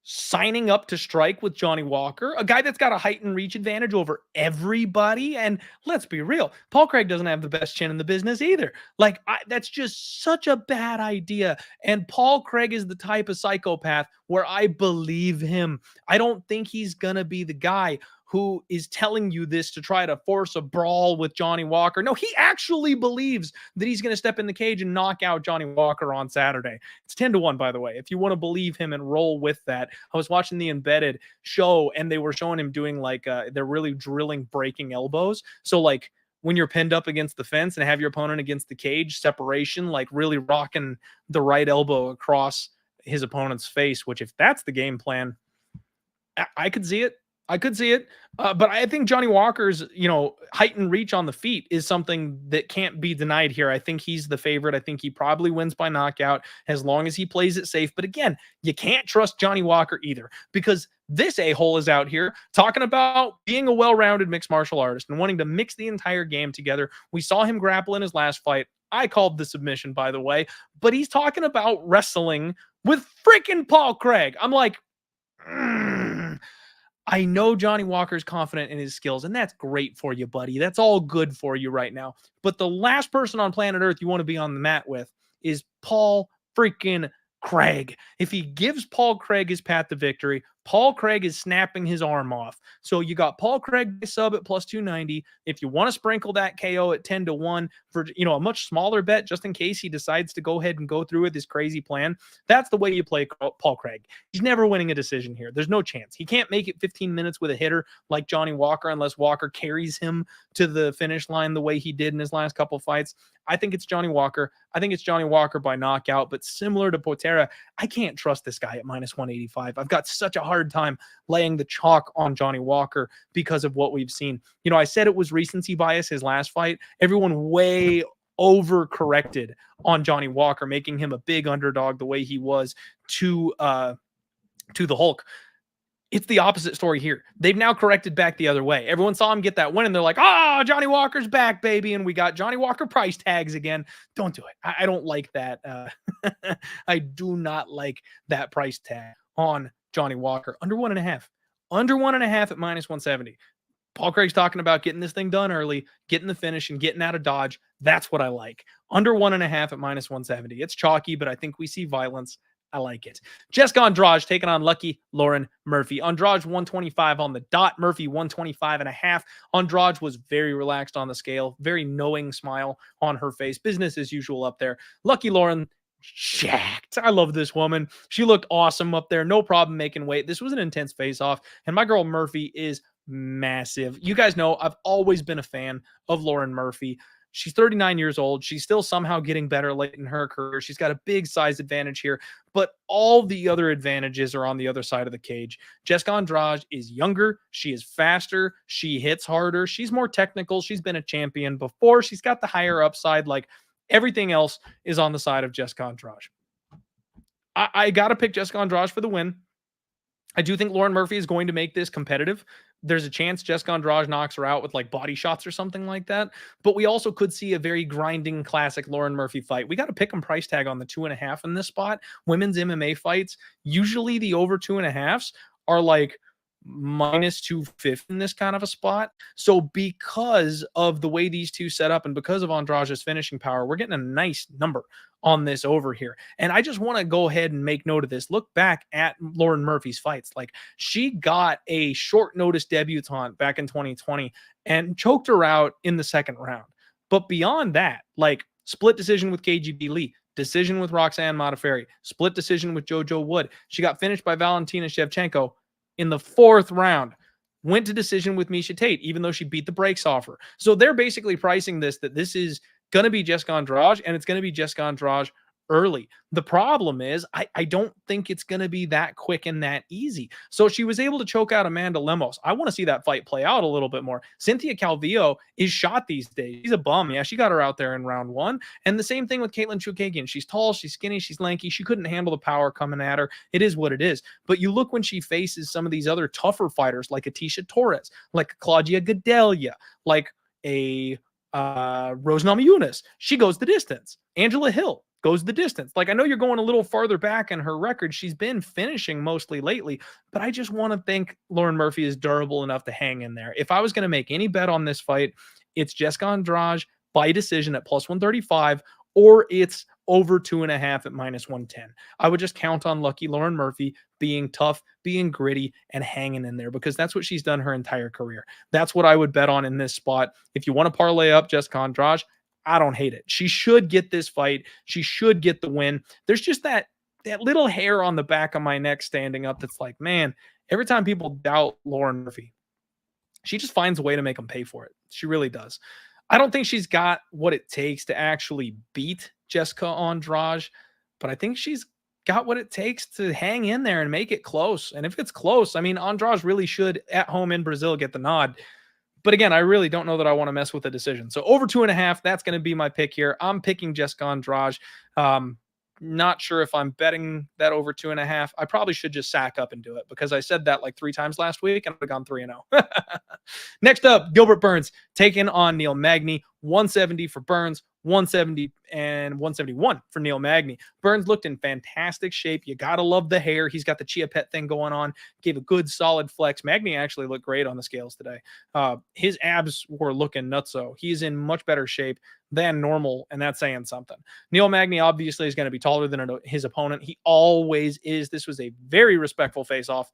signing up to strike with Johnny Walker, a guy that's got a height and reach advantage over everybody? And let's be real, Paul Craig doesn't have the best chin in the business either. Like, that's just such a bad idea. And Paul Craig is the type of psychopath where I believe him. I don't think he's going to be the guy who is telling you this to try to force a brawl with Johnny Walker. No, he actually believes that he's going to step in the cage and knock out Johnny Walker on Saturday. It's 10-1, by the way, if you want to believe him and roll with that. I was watching the Embedded show, and they were showing him doing like, they're really drilling breaking elbows. So like when you're pinned up against the fence and have your opponent against the cage, separation, like really rocking the right elbow across his opponent's face, which if that's the game plan, I could see it. I could see it, but I think Johnny Walker's, height and reach on the feet is something that can't be denied here. I think he's the favorite. I think he probably wins by knockout as long as he plays it safe. But again, you can't trust Johnny Walker either, because this a-hole is out here talking about being a well-rounded mixed martial artist and wanting to mix the entire game together. We saw him grapple in his last fight. I called the submission, by the way, but he's talking about wrestling with freaking Paul Craig. I'm like, I know Johnny Walker's confident in his skills, and that's great for you, buddy. That's all good for you right now. But the last person on planet Earth you want to be on the mat with is Paul freaking Craig. If he gives Paul Craig his path to victory, Paul Craig is snapping his arm off. So you got Paul Craig sub at plus 290. If you want to sprinkle that KO at 10-1 for, a much smaller bet, just in case he decides to go ahead and go through with his crazy plan, that's the way you play Paul Craig. He's never winning a decision here. There's no chance. He can't make it 15 minutes with a hitter like Johnny Walker unless Walker carries him to the finish line the way he did in his last couple fights. I think it's Johnny Walker. I think it's Johnny Walker by knockout, but similar to Potera, I can't trust this guy at minus 185. I've got such a hard time laying the chalk on Johnny Walker because of what we've seen. I said it was recency bias his last fight. Everyone way overcorrected on Johnny Walker, making him a big underdog the way he was to the Hulk. It's the opposite story here. They've now corrected back the other way. Everyone saw him get that win, and they're like, Johnny Walker's back, baby. And we got Johnny Walker price tags again. Don't do it. I don't like that. I do not like that price tag on Johnny Walker. Under 1.5. Under 1.5 at minus 170. Paul Craig's talking about getting this thing done early, getting the finish, and getting out of dodge. That's what I like. Under 1.5 at minus 170. It's chalky, but I think we see violence. I like it. Jéssica Andrade taking on Lucky Lauren Murphy. Andrade 125 on the dot, Murphy 125.5. Andrade was very relaxed on the scale, very knowing smile on her face. Business as usual up there. Lucky Lauren, jacked. I love this woman. She looked awesome up there. No problem making weight. This was an intense face-off, and my girl Murphy is massive. You guys know I've always been a fan of Lauren Murphy. She's 39 years old. She's still somehow getting better late in her career. She's got a big size advantage here, but all the other advantages are on the other side of the cage. Jéssica Andrade is younger. She is faster. She hits harder. She's more technical. She's been a champion before. She's got the higher upside. Like, everything else is on the side of Jéssica Andrade. I got to pick Jéssica Andrade for the win. I do think Lauren Murphy is going to make this competitive. There's a chance Jéssica Andrade knocks her out with like body shots or something like that. But we also could see a very grinding classic Lauren Murphy fight. We got to pick 'em price tag on the 2.5 in this spot. Women's MMA fights, usually the over 2.5s are like minus 250 in this kind of a spot. So because of the way these two set up and because of Andrade's finishing power, we're getting a nice number on this over here. And I just want to go ahead and make note of this. Look back at Lauren Murphy's fights. Like, she got a short notice debutante back in 2020 and choked her out in the second round. But beyond that, like, split decision with KGB Lee, decision with Roxanne Modafferi, split decision with JoJo Wood. She got finished by Valentina Shevchenko in the fourth round. Went to decision with Miesha Tate, even though she beat the brakes off her. So they're basically pricing this that this is going to be Jéssica Andrade, and it's going to be Jéssica Andrade early. The problem is I don't think it's going to be that quick and that easy. So she was able to choke out Amanda Lemos. I want to see that fight play out a little bit more. Cynthia Calvillo is shot these days. She's a bum. Yeah, she got her out there in round 1. And the same thing with Caitlin Chukagian. She's tall, she's skinny, she's lanky. She couldn't handle the power coming at her. It is what it is. But you look when she faces some of these other tougher fighters like Atisha Torres, like Claudia Gadelia, like a Rose Namajunas. She goes the distance. Angela Hill goes the distance. Like, I know you're going a little farther back in her record. She's been finishing mostly lately, but I just want to think Lauren Murphy is durable enough to hang in there. If I was going to make any bet on this fight, it's Jéssica Andrade by decision at plus 135, or it's over 2.5 at minus 110. I would just count on Lucky Lauren Murphy being tough, being gritty, and hanging in there, because that's what she's done her entire career. That's what I would bet on in this spot. If you want to parlay up Jéssica Andrade, I don't hate it. She should get this fight. She should get the win. There's just that little hair on the back of my neck standing up that's like, man, every time people doubt Lauren Murphy, she just finds a way to make them pay for it. She really does. I don't think she's got what it takes to actually beat Jéssica Andrade, but I think she's got what it takes to hang in there and make it close. And if it's close, I mean, Andrade really should at home in Brazil get the nod. But again, I really don't know that I want to mess with the decision. So over 2.5, that's going to be my pick here. I'm picking Jéssica Andrade. Not sure if I'm betting that over 2.5. I probably should just sack up and do it, because I said that like 3 times last week and I've gone 3-0. Next up, Gilbert Burns taking on Neil Magny. 170 for Burns, 170 and 171 for Neil Magny. Burns looked in fantastic shape. You got to love the hair. He's got the Chia Pet thing going on. Gave a good solid flex. Magny actually looked great on the scales today. His abs were looking nutso. He's in much better shape than normal, and that's saying something. Neil Magny obviously is going to be taller than his opponent. He always is. This was a very respectful face-off.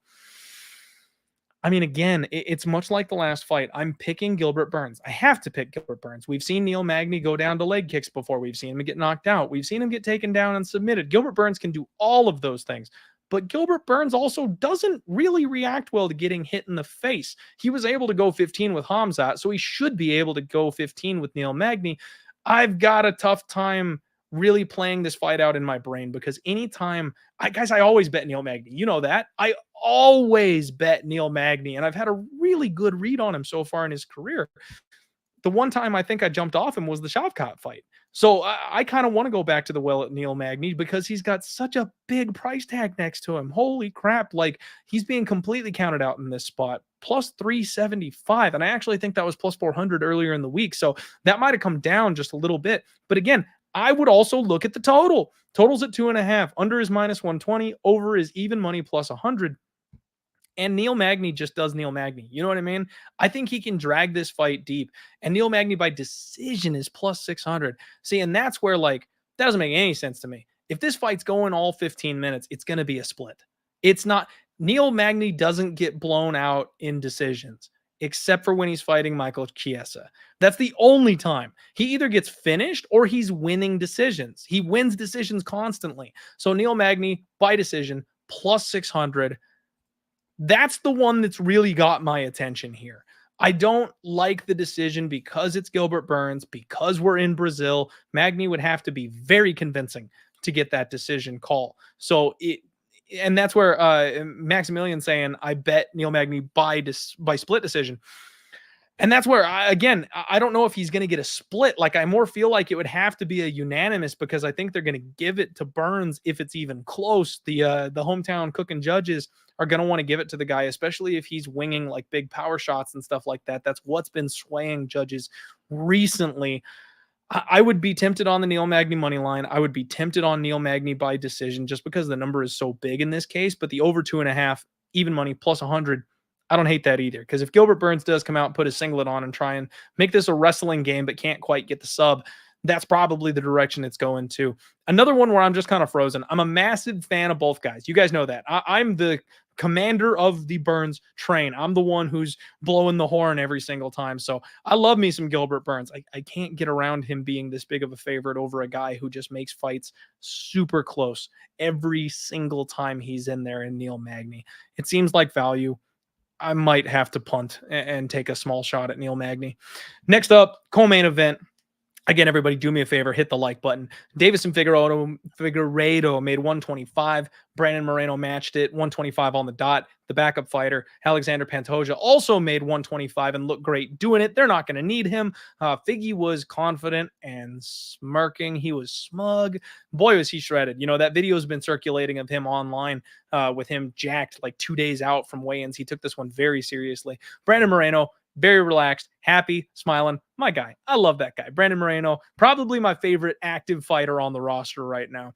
I mean, again, it's much like the last fight. I'm picking Gilbert Burns. I have to pick Gilbert Burns. We've seen Neil Magny go down to leg kicks before. We've seen him get knocked out. We've seen him get taken down and submitted. Gilbert Burns can do all of those things. But Gilbert Burns also doesn't really react well to getting hit in the face. He was able to go 15 with Hamzat, so he should be able to go 15 with Neil Magny. I've got a tough time really playing this fight out in my brain, because anytime I always bet Neil Magny. You know that. I always bet Neil Magny, and I've had a really good read on him so far in his career. The one time I think I jumped off him was the Shavkat fight. So I kind of want to go back to the well at Neil Magny, because he's got such a big price tag next to him. Holy crap. Like, he's being completely counted out in this spot. Plus 375. And I actually think that was plus 400 earlier in the week. So that might have come down just a little bit. But again, I would also look at the total. Total's at 2.5. Under is minus 120. Over is even money plus 100. And Neil Magny just does Neil Magny. You know what I mean? I think he can drag this fight deep. And Neil Magny by decision is plus 600. See, and that's where, like, that doesn't make any sense to me. If this fight's going all 15 minutes, it's going to be a split. It's not. Neil Magny doesn't get blown out in decisions, except for when he's fighting Michael Chiesa. That's the only time. He either gets finished or he's winning decisions. He wins decisions constantly. So Neil Magny by decision plus 600. That's the one that's really got my attention here. I don't like the decision because it's Gilbert Burns, because we're in Brazil. Magny would have to be very convincing to get that decision call. And that's where Maximilian saying, I bet Neil Magny by split decision. And that's where, I don't know if he's going to get a split. Like, I more feel like it would have to be a unanimous, because I think they're going to give it to Burns if it's even close. The hometown cooking judges are going to want to give it to the guy, especially if he's winging like big power shots and stuff like that. That's what's been swaying judges recently. I would be tempted on the Neil Magny money line. I would be tempted on Neil Magny by decision just because the number is so big in this case. But the over 2.5, even money plus 100, I don't hate that either. Because if Gilbert Burns does come out and put his singlet on and try and make this a wrestling game but can't quite get the sub, that's probably the direction it's going to. Another one where I'm just kind of frozen. I'm a massive fan of both guys. You guys know that. I'm the commander of the Burns train. I'm the one who's blowing the horn every single time. So I love me some Gilbert Burns. I can't get around him being this big of a favorite over a guy who just makes fights super close every single time he's in there in Neil Magny. It seems like value. I might have to punt and take a small shot at Neil Magny. Next up, co-main event. Again, everybody, do me a favor, hit the like button. Deiveson Figueiredo made 125. Brandon Moreno matched it, 125 on the dot. The backup fighter, Alexander Pantoja, also made 125 and looked great doing it. They're not going to need him. Figgy was confident and smirking. He was smug. Boy, was he shredded. You know, that video has been circulating of him online with him jacked like 2 days out from weigh-ins. He took this one very seriously. Brandon Moreno, very relaxed, happy, smiling. My guy. I love that guy. Brandon Moreno, probably my favorite active fighter on the roster right now.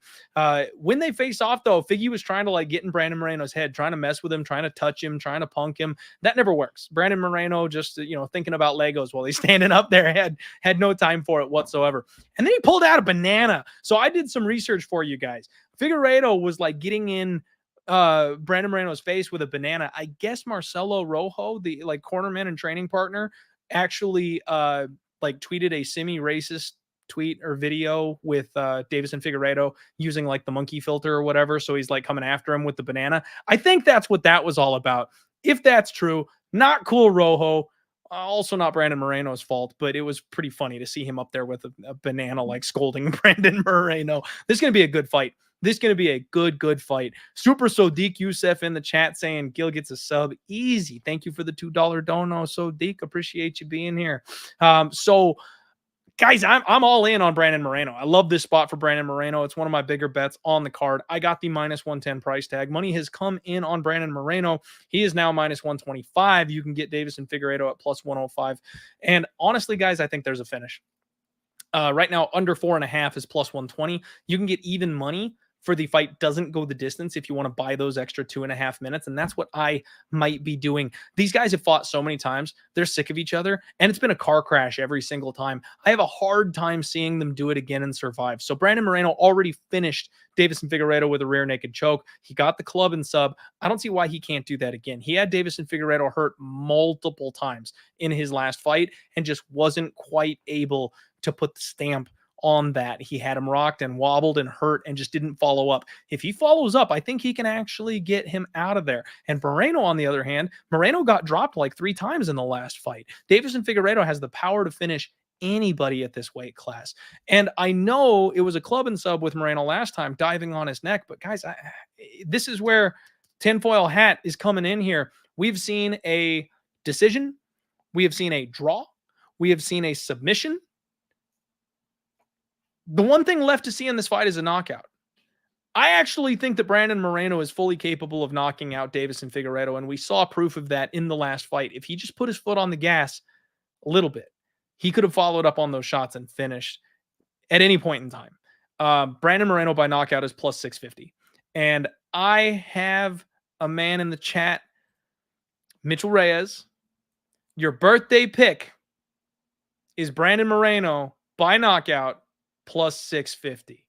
When they face off, though, Figgy was trying to like get in Brandon Moreno's head, trying to mess with him, trying to touch him, trying to punk him. That never works. Brandon Moreno just, thinking about Legos while he's standing up there had no time for it whatsoever. And then he pulled out a banana. So I did some research for you guys. Figueiredo was like getting in Brandon Moreno's face with a banana. I guess Marcelo Rojo, the like cornerman and training partner, actually tweeted a semi-racist tweet or video with Deiveson Figueiredo using like the monkey filter or whatever. So he's like coming after him with the banana. I think that's what that was all about. If that's true, not cool, Rojo. Also not Brandon Moreno's fault, but it was pretty funny to see him up there with a banana like scolding Brandon Moreno. This is going to be a good fight. This is going to be a good fight. Super Sodiq Youssef in the chat saying Gil gets a sub. Easy. Thank you for the $2 dono, Sodiq. Appreciate you being here. So, guys, I'm all in on Brandon Moreno. I love this spot for Brandon Moreno. It's one of my bigger bets on the card. I got the minus 110 price tag. Money has come in on Brandon Moreno. He is now minus 125. You can get Deiveson Figueiredo at plus 105. And honestly, guys, I think there's a finish. Right now, under 4.5 is plus 120. You can get even money for the fight doesn't go the distance if you want to buy those extra 2.5 minutes. And that's what I might be doing. These guys have fought so many times. They're sick of each other. And it's been a car crash every single time. I have a hard time seeing them do it again and survive. So Brandon Moreno already finished Deiveson Figueiredo with a rear naked choke. He got the club and sub. I don't see why he can't do that again. He had Deiveson Figueiredo hurt multiple times in his last fight and just wasn't quite able to put the stamp on that. He had him rocked and wobbled and hurt and just didn't follow up. If he follows up, I think he can actually get him out of there. And Moreno, on the other hand, Moreno got dropped like 3 times in the last fight. Deiveson Figueiredo has the power to finish anybody at this weight class. And I know it was a club and sub with Moreno last time, diving on his neck. But guys, this is where tinfoil hat is coming in here. We've seen a decision. We have seen a draw. We have seen a submission. The one thing left to see in this fight is a knockout. I actually think that Brandon Moreno is fully capable of knocking out Deiveson Figueiredo, and we saw proof of that in the last fight. If he just put his foot on the gas a little bit, he could have followed up on those shots and finished at any point in time. Brandon Moreno by knockout is plus 650. And I have a man in the chat, Mitchell Reyes. Your birthday pick is Brandon Moreno by knockout plus 650.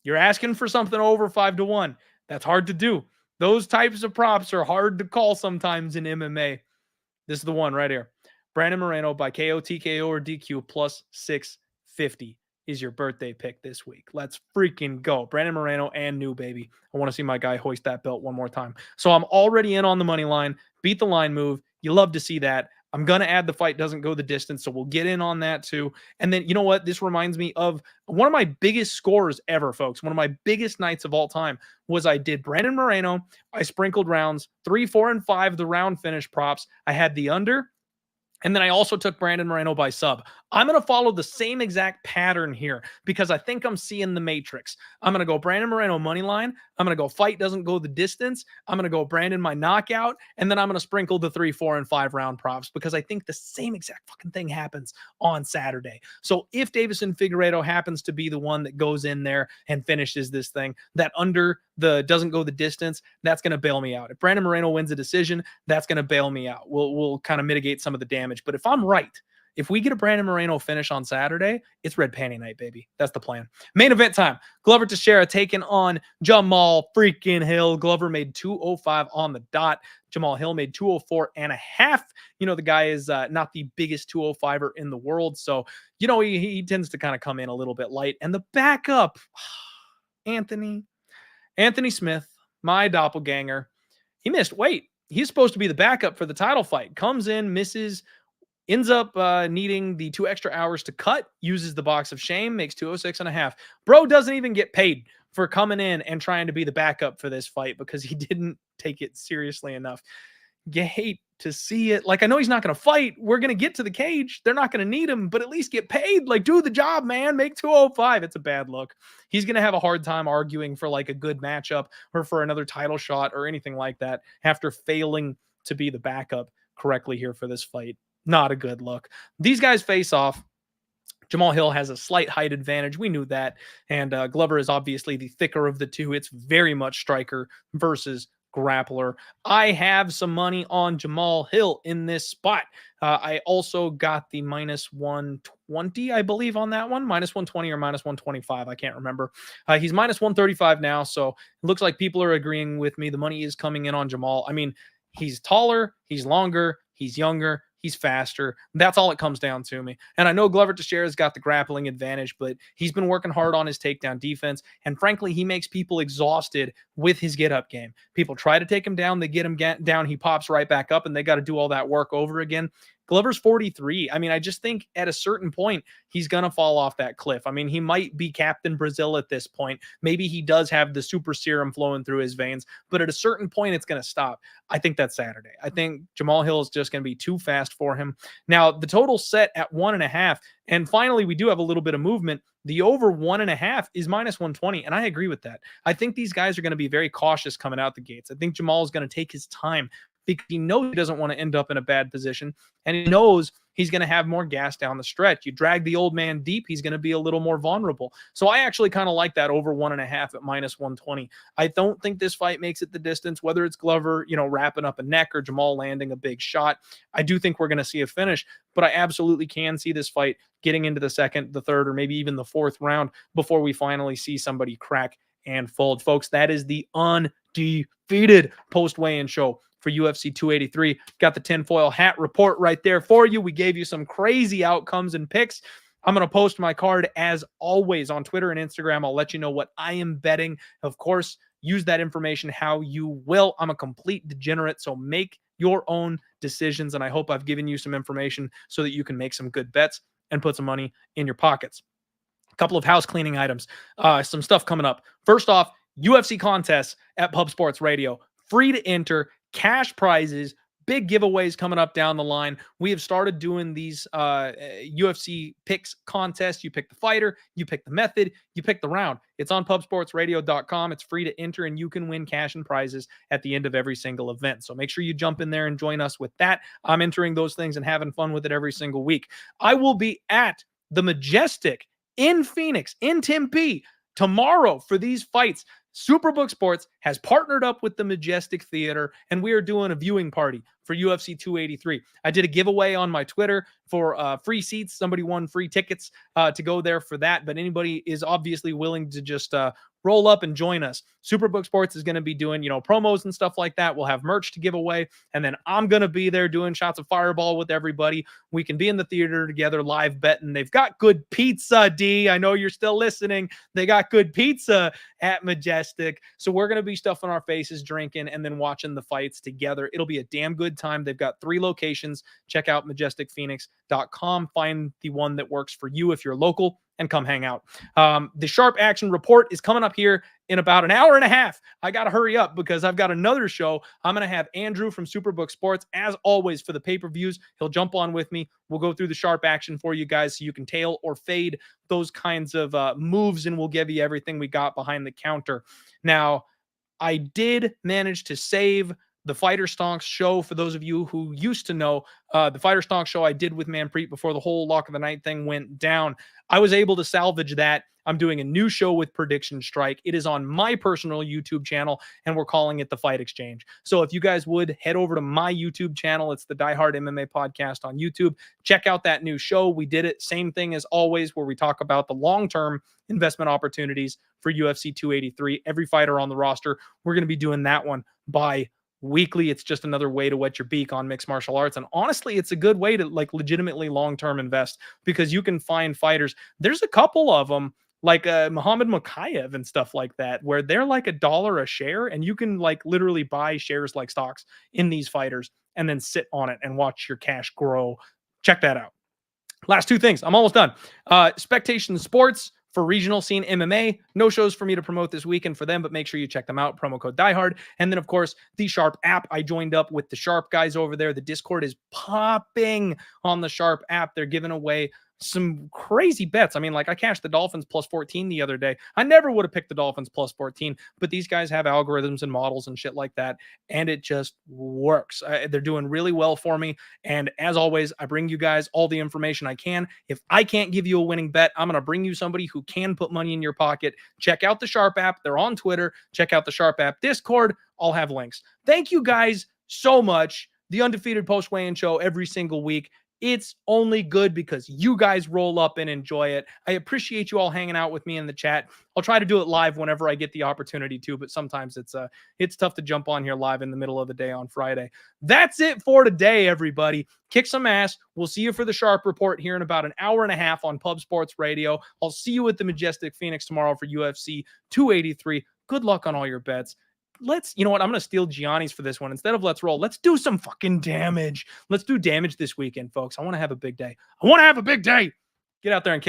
You're asking for something over 5-1. That's hard to do. Those types of props are hard to call sometimes in MMA. This is the one right here. Brandon Moreno by KO, TKO, or DQ plus 650 is your birthday pick this week. Let's freaking go. Brandon Moreno and new, baby. I want to see my guy hoist that belt one more time. So I'm already in on the money line. Beat the line move. You love to see that. I'm going to add the fight doesn't go the distance, so we'll get in on that too. And then, you know what? This reminds me of one of my biggest scores ever, folks. One of my biggest nights of all time was I did Brandon Moreno. I sprinkled rounds 3, 4, and 5, the round finish props. I had the under. And then I also took Brandon Moreno by sub. I'm going to follow the same exact pattern here because I think I'm seeing the matrix. I'm going to go Brandon Moreno money line. I'm going to go fight doesn't go the distance. I'm going to go Brandon my knockout. And then I'm going to sprinkle the 3, 4, and 5 round props because I think the same exact fucking thing happens on Saturday. So if Deiveson Figueiredo happens to be the one that goes in there and finishes this thing, that under the doesn't go the distance, that's going to bail me out. If Brandon Moreno wins a decision, that's going to bail me out. We'll kind of mitigate some of the damage. But if I'm right, if we get a Brandon Moreno finish on Saturday, it's red panty night, baby. That's the plan. Main event time. Glover Teixeira taking on Jamahal freaking Hill. Glover made 205 on the dot. Jamahal Hill made 204 and a half. You know, the guy is not the biggest 205er in the world. So, you know, he tends to kind of come in a little bit light. And the backup, Anthony Smith, my doppelganger, he missed weight. He's supposed to be the backup for the title fight. Comes in, misses, ends up needing the 2 extra hours to cut, uses the box of shame, makes 206 and a half. Bro doesn't even get paid for coming in and trying to be the backup for this fight because he didn't take it seriously enough. You hate to see it. Like, I know he's not going to fight. We're going to get to the cage. They're not going to need him, but at least get paid. Like, do the job, man. Make 205. It's a bad look. He's going to have a hard time arguing for like a good matchup or for another title shot or anything like that after failing to be the backup correctly here for this fight. Not a good look. These guys face off. Jamahal Hill has a slight height advantage. We knew that. And Glover is obviously the thicker of the two. It's very much striker versus grappler. I have some money on Jamahal Hill in this spot. I also got the minus 120, I believe, on that one. Minus 120 or minus 125. I can't remember. He's minus 135 now. So it looks like people are agreeing with me. The money is coming in on Jamahal. I mean, he's taller, he's longer, he's younger, he's faster. That's all it comes down to me. And I know Glover Teixeira's got the grappling advantage, but he's been working hard on his takedown defense. And frankly, he makes people exhausted with his get-up game. People try to take him down. They get him down. He pops right back up, and they got to do all that work over again. Glover's 43. I mean, I just think at a certain point, he's going to fall off that cliff. I mean, he might be Captain Brazil at this point. Maybe he does have the super serum flowing through his veins, but at a certain point, it's going to stop. I think that's Saturday. I think Jamahal Hill is just going to be too fast for him. Now, the total set at 1.5. And finally, we do have a little bit of movement. The over 1.5 is minus 120. And I agree with that. I think these guys are going to be very cautious coming out the gates. I think Jamahal is going to take his time because he knows he doesn't want to end up in a bad position. And he knows he's going to have more gas down the stretch. You drag the old man deep, he's going to be a little more vulnerable. So I actually kind of like that over 1.5 at minus 120. I don't think this fight makes it the distance, whether it's Glover, you know, wrapping up a neck or Jamahal landing a big shot. I do think we're going to see a finish, but I absolutely can see this fight getting into the second, the third, or maybe even the fourth round before we finally see somebody crack and fold. Folks, that is the undefeated post-weigh-in show for UFC 283. Got the tinfoil hat report right there for you. We gave you some crazy outcomes and picks. I'm going to post my card as always on Twitter and Instagram. I'll let you know what I am betting. Of course, use that information how you will. I'm a complete degenerate, so make your own decisions, and I hope I've given you some information so that you can make some good bets and put some money in your pockets. A couple of house cleaning items, some stuff coming up. First off, UFC contests at Pub Sports Radio. Free to enter, cash prizes, big giveaways coming up down the line. We have started doing these UFC picks contests. You pick the fighter, you pick the method, you pick the round. It's on pubsportsradio.com. It's free to enter, and you can win cash and prizes at the end of every single event. So make sure you jump in there and join us with that. I'm entering those things and having fun with it every single week. I will be at the Majestic in Phoenix, in Tempe, tomorrow for these fights. Superbook Sports has partnered up with the Majestic Theater, and we are doing a viewing party for UFC 283. I did a giveaway on my Twitter for free seats. Somebody won free tickets to go there for that, but anybody is obviously willing to just roll up and join us. Superbook Sports is going to be doing, promos and stuff like that. We'll have merch to give away. And then I'm going to be there doing shots of Fireball with everybody. We can be in the theater together, live betting. They've got good pizza, D. I know you're still listening. They got good pizza at Majestic. So we're going to be stuffing our faces, drinking, and then watching the fights together. It'll be a damn good time. They've got 3 locations. Check out majesticphoenix.com. Find the one that works for you if you're local and come hang out. The Sharp Action Report is coming up here in about an hour and a half. I got to hurry up because I've got another show. I'm going to have Andrew from Superbook Sports, as always, for the pay-per-views. He'll jump on with me. We'll go through the sharp action for you guys so you can tail or fade those kinds of moves, and we'll give you everything we got behind the counter. Now, I did manage to save the Fighter Stonks show. For those of you who used to know, the Fighter Stonks show I did with Manpreet before the whole Lock of the Night thing went down. I was able to salvage that. I'm doing a new show with Prediction Strike. It is on my personal YouTube channel, and we're calling it The Fight Exchange. So if you guys would head over to my YouTube channel, it's the Die Hard MMA Podcast on YouTube. Check out that new show. We did it, same thing as always, where we talk about the long-term investment opportunities for UFC 283. Every fighter on the roster, we're going to be doing that one weekly. It's just another way to wet your beak on mixed martial arts. And honestly, it's a good way to legitimately long-term invest, because you can find fighters. There's a couple of them like Muhammad Mokayev and stuff like that, where they're like $1 a share, and you can literally buy shares like stocks in these fighters and then sit on it and watch your cash grow. Check that out. Last 2 things. I'm almost done. Spectation Sports for regional scene MMA. No shows for me to promote this weekend for them, but make sure you check them out. Promo code DieHard. And then, of course, the Sharp app. I joined up with the Sharp guys over there. The Discord is popping on the Sharp app. They're giving away some crazy bets. I mean, I cashed the Dolphins plus 14 the other day. I never would have picked the Dolphins plus 14, but these guys have algorithms and models and shit like that, and it just works. They're doing really well for me. And as always, I bring you guys all the information I can. If I can't give you a winning bet, I'm going to bring you somebody who can put money in your pocket. Check out the Sharp app. They're on Twitter. Check out the Sharp app Discord. I'll have links. Thank you guys so much. The Undefeated Post Weigh-In Show every single week. It's only good because you guys roll up and enjoy it. I appreciate you all hanging out with me in the chat. I'll try to do it live whenever I get the opportunity to, but sometimes it's tough to jump on here live in the middle of the day on Friday. That's it for today, everybody. Kick some ass. We'll see you for the Sharp Report here in about an hour and a half on Pub Sports Radio. I'll see you at the Majestic Phoenix tomorrow for UFC 283. Good luck on all your bets. You know what? I'm going to steal Gianni's for this one. Instead of let's roll, let's do some fucking damage. Let's do damage this weekend, folks. I want to have a big day. Get out there and kick.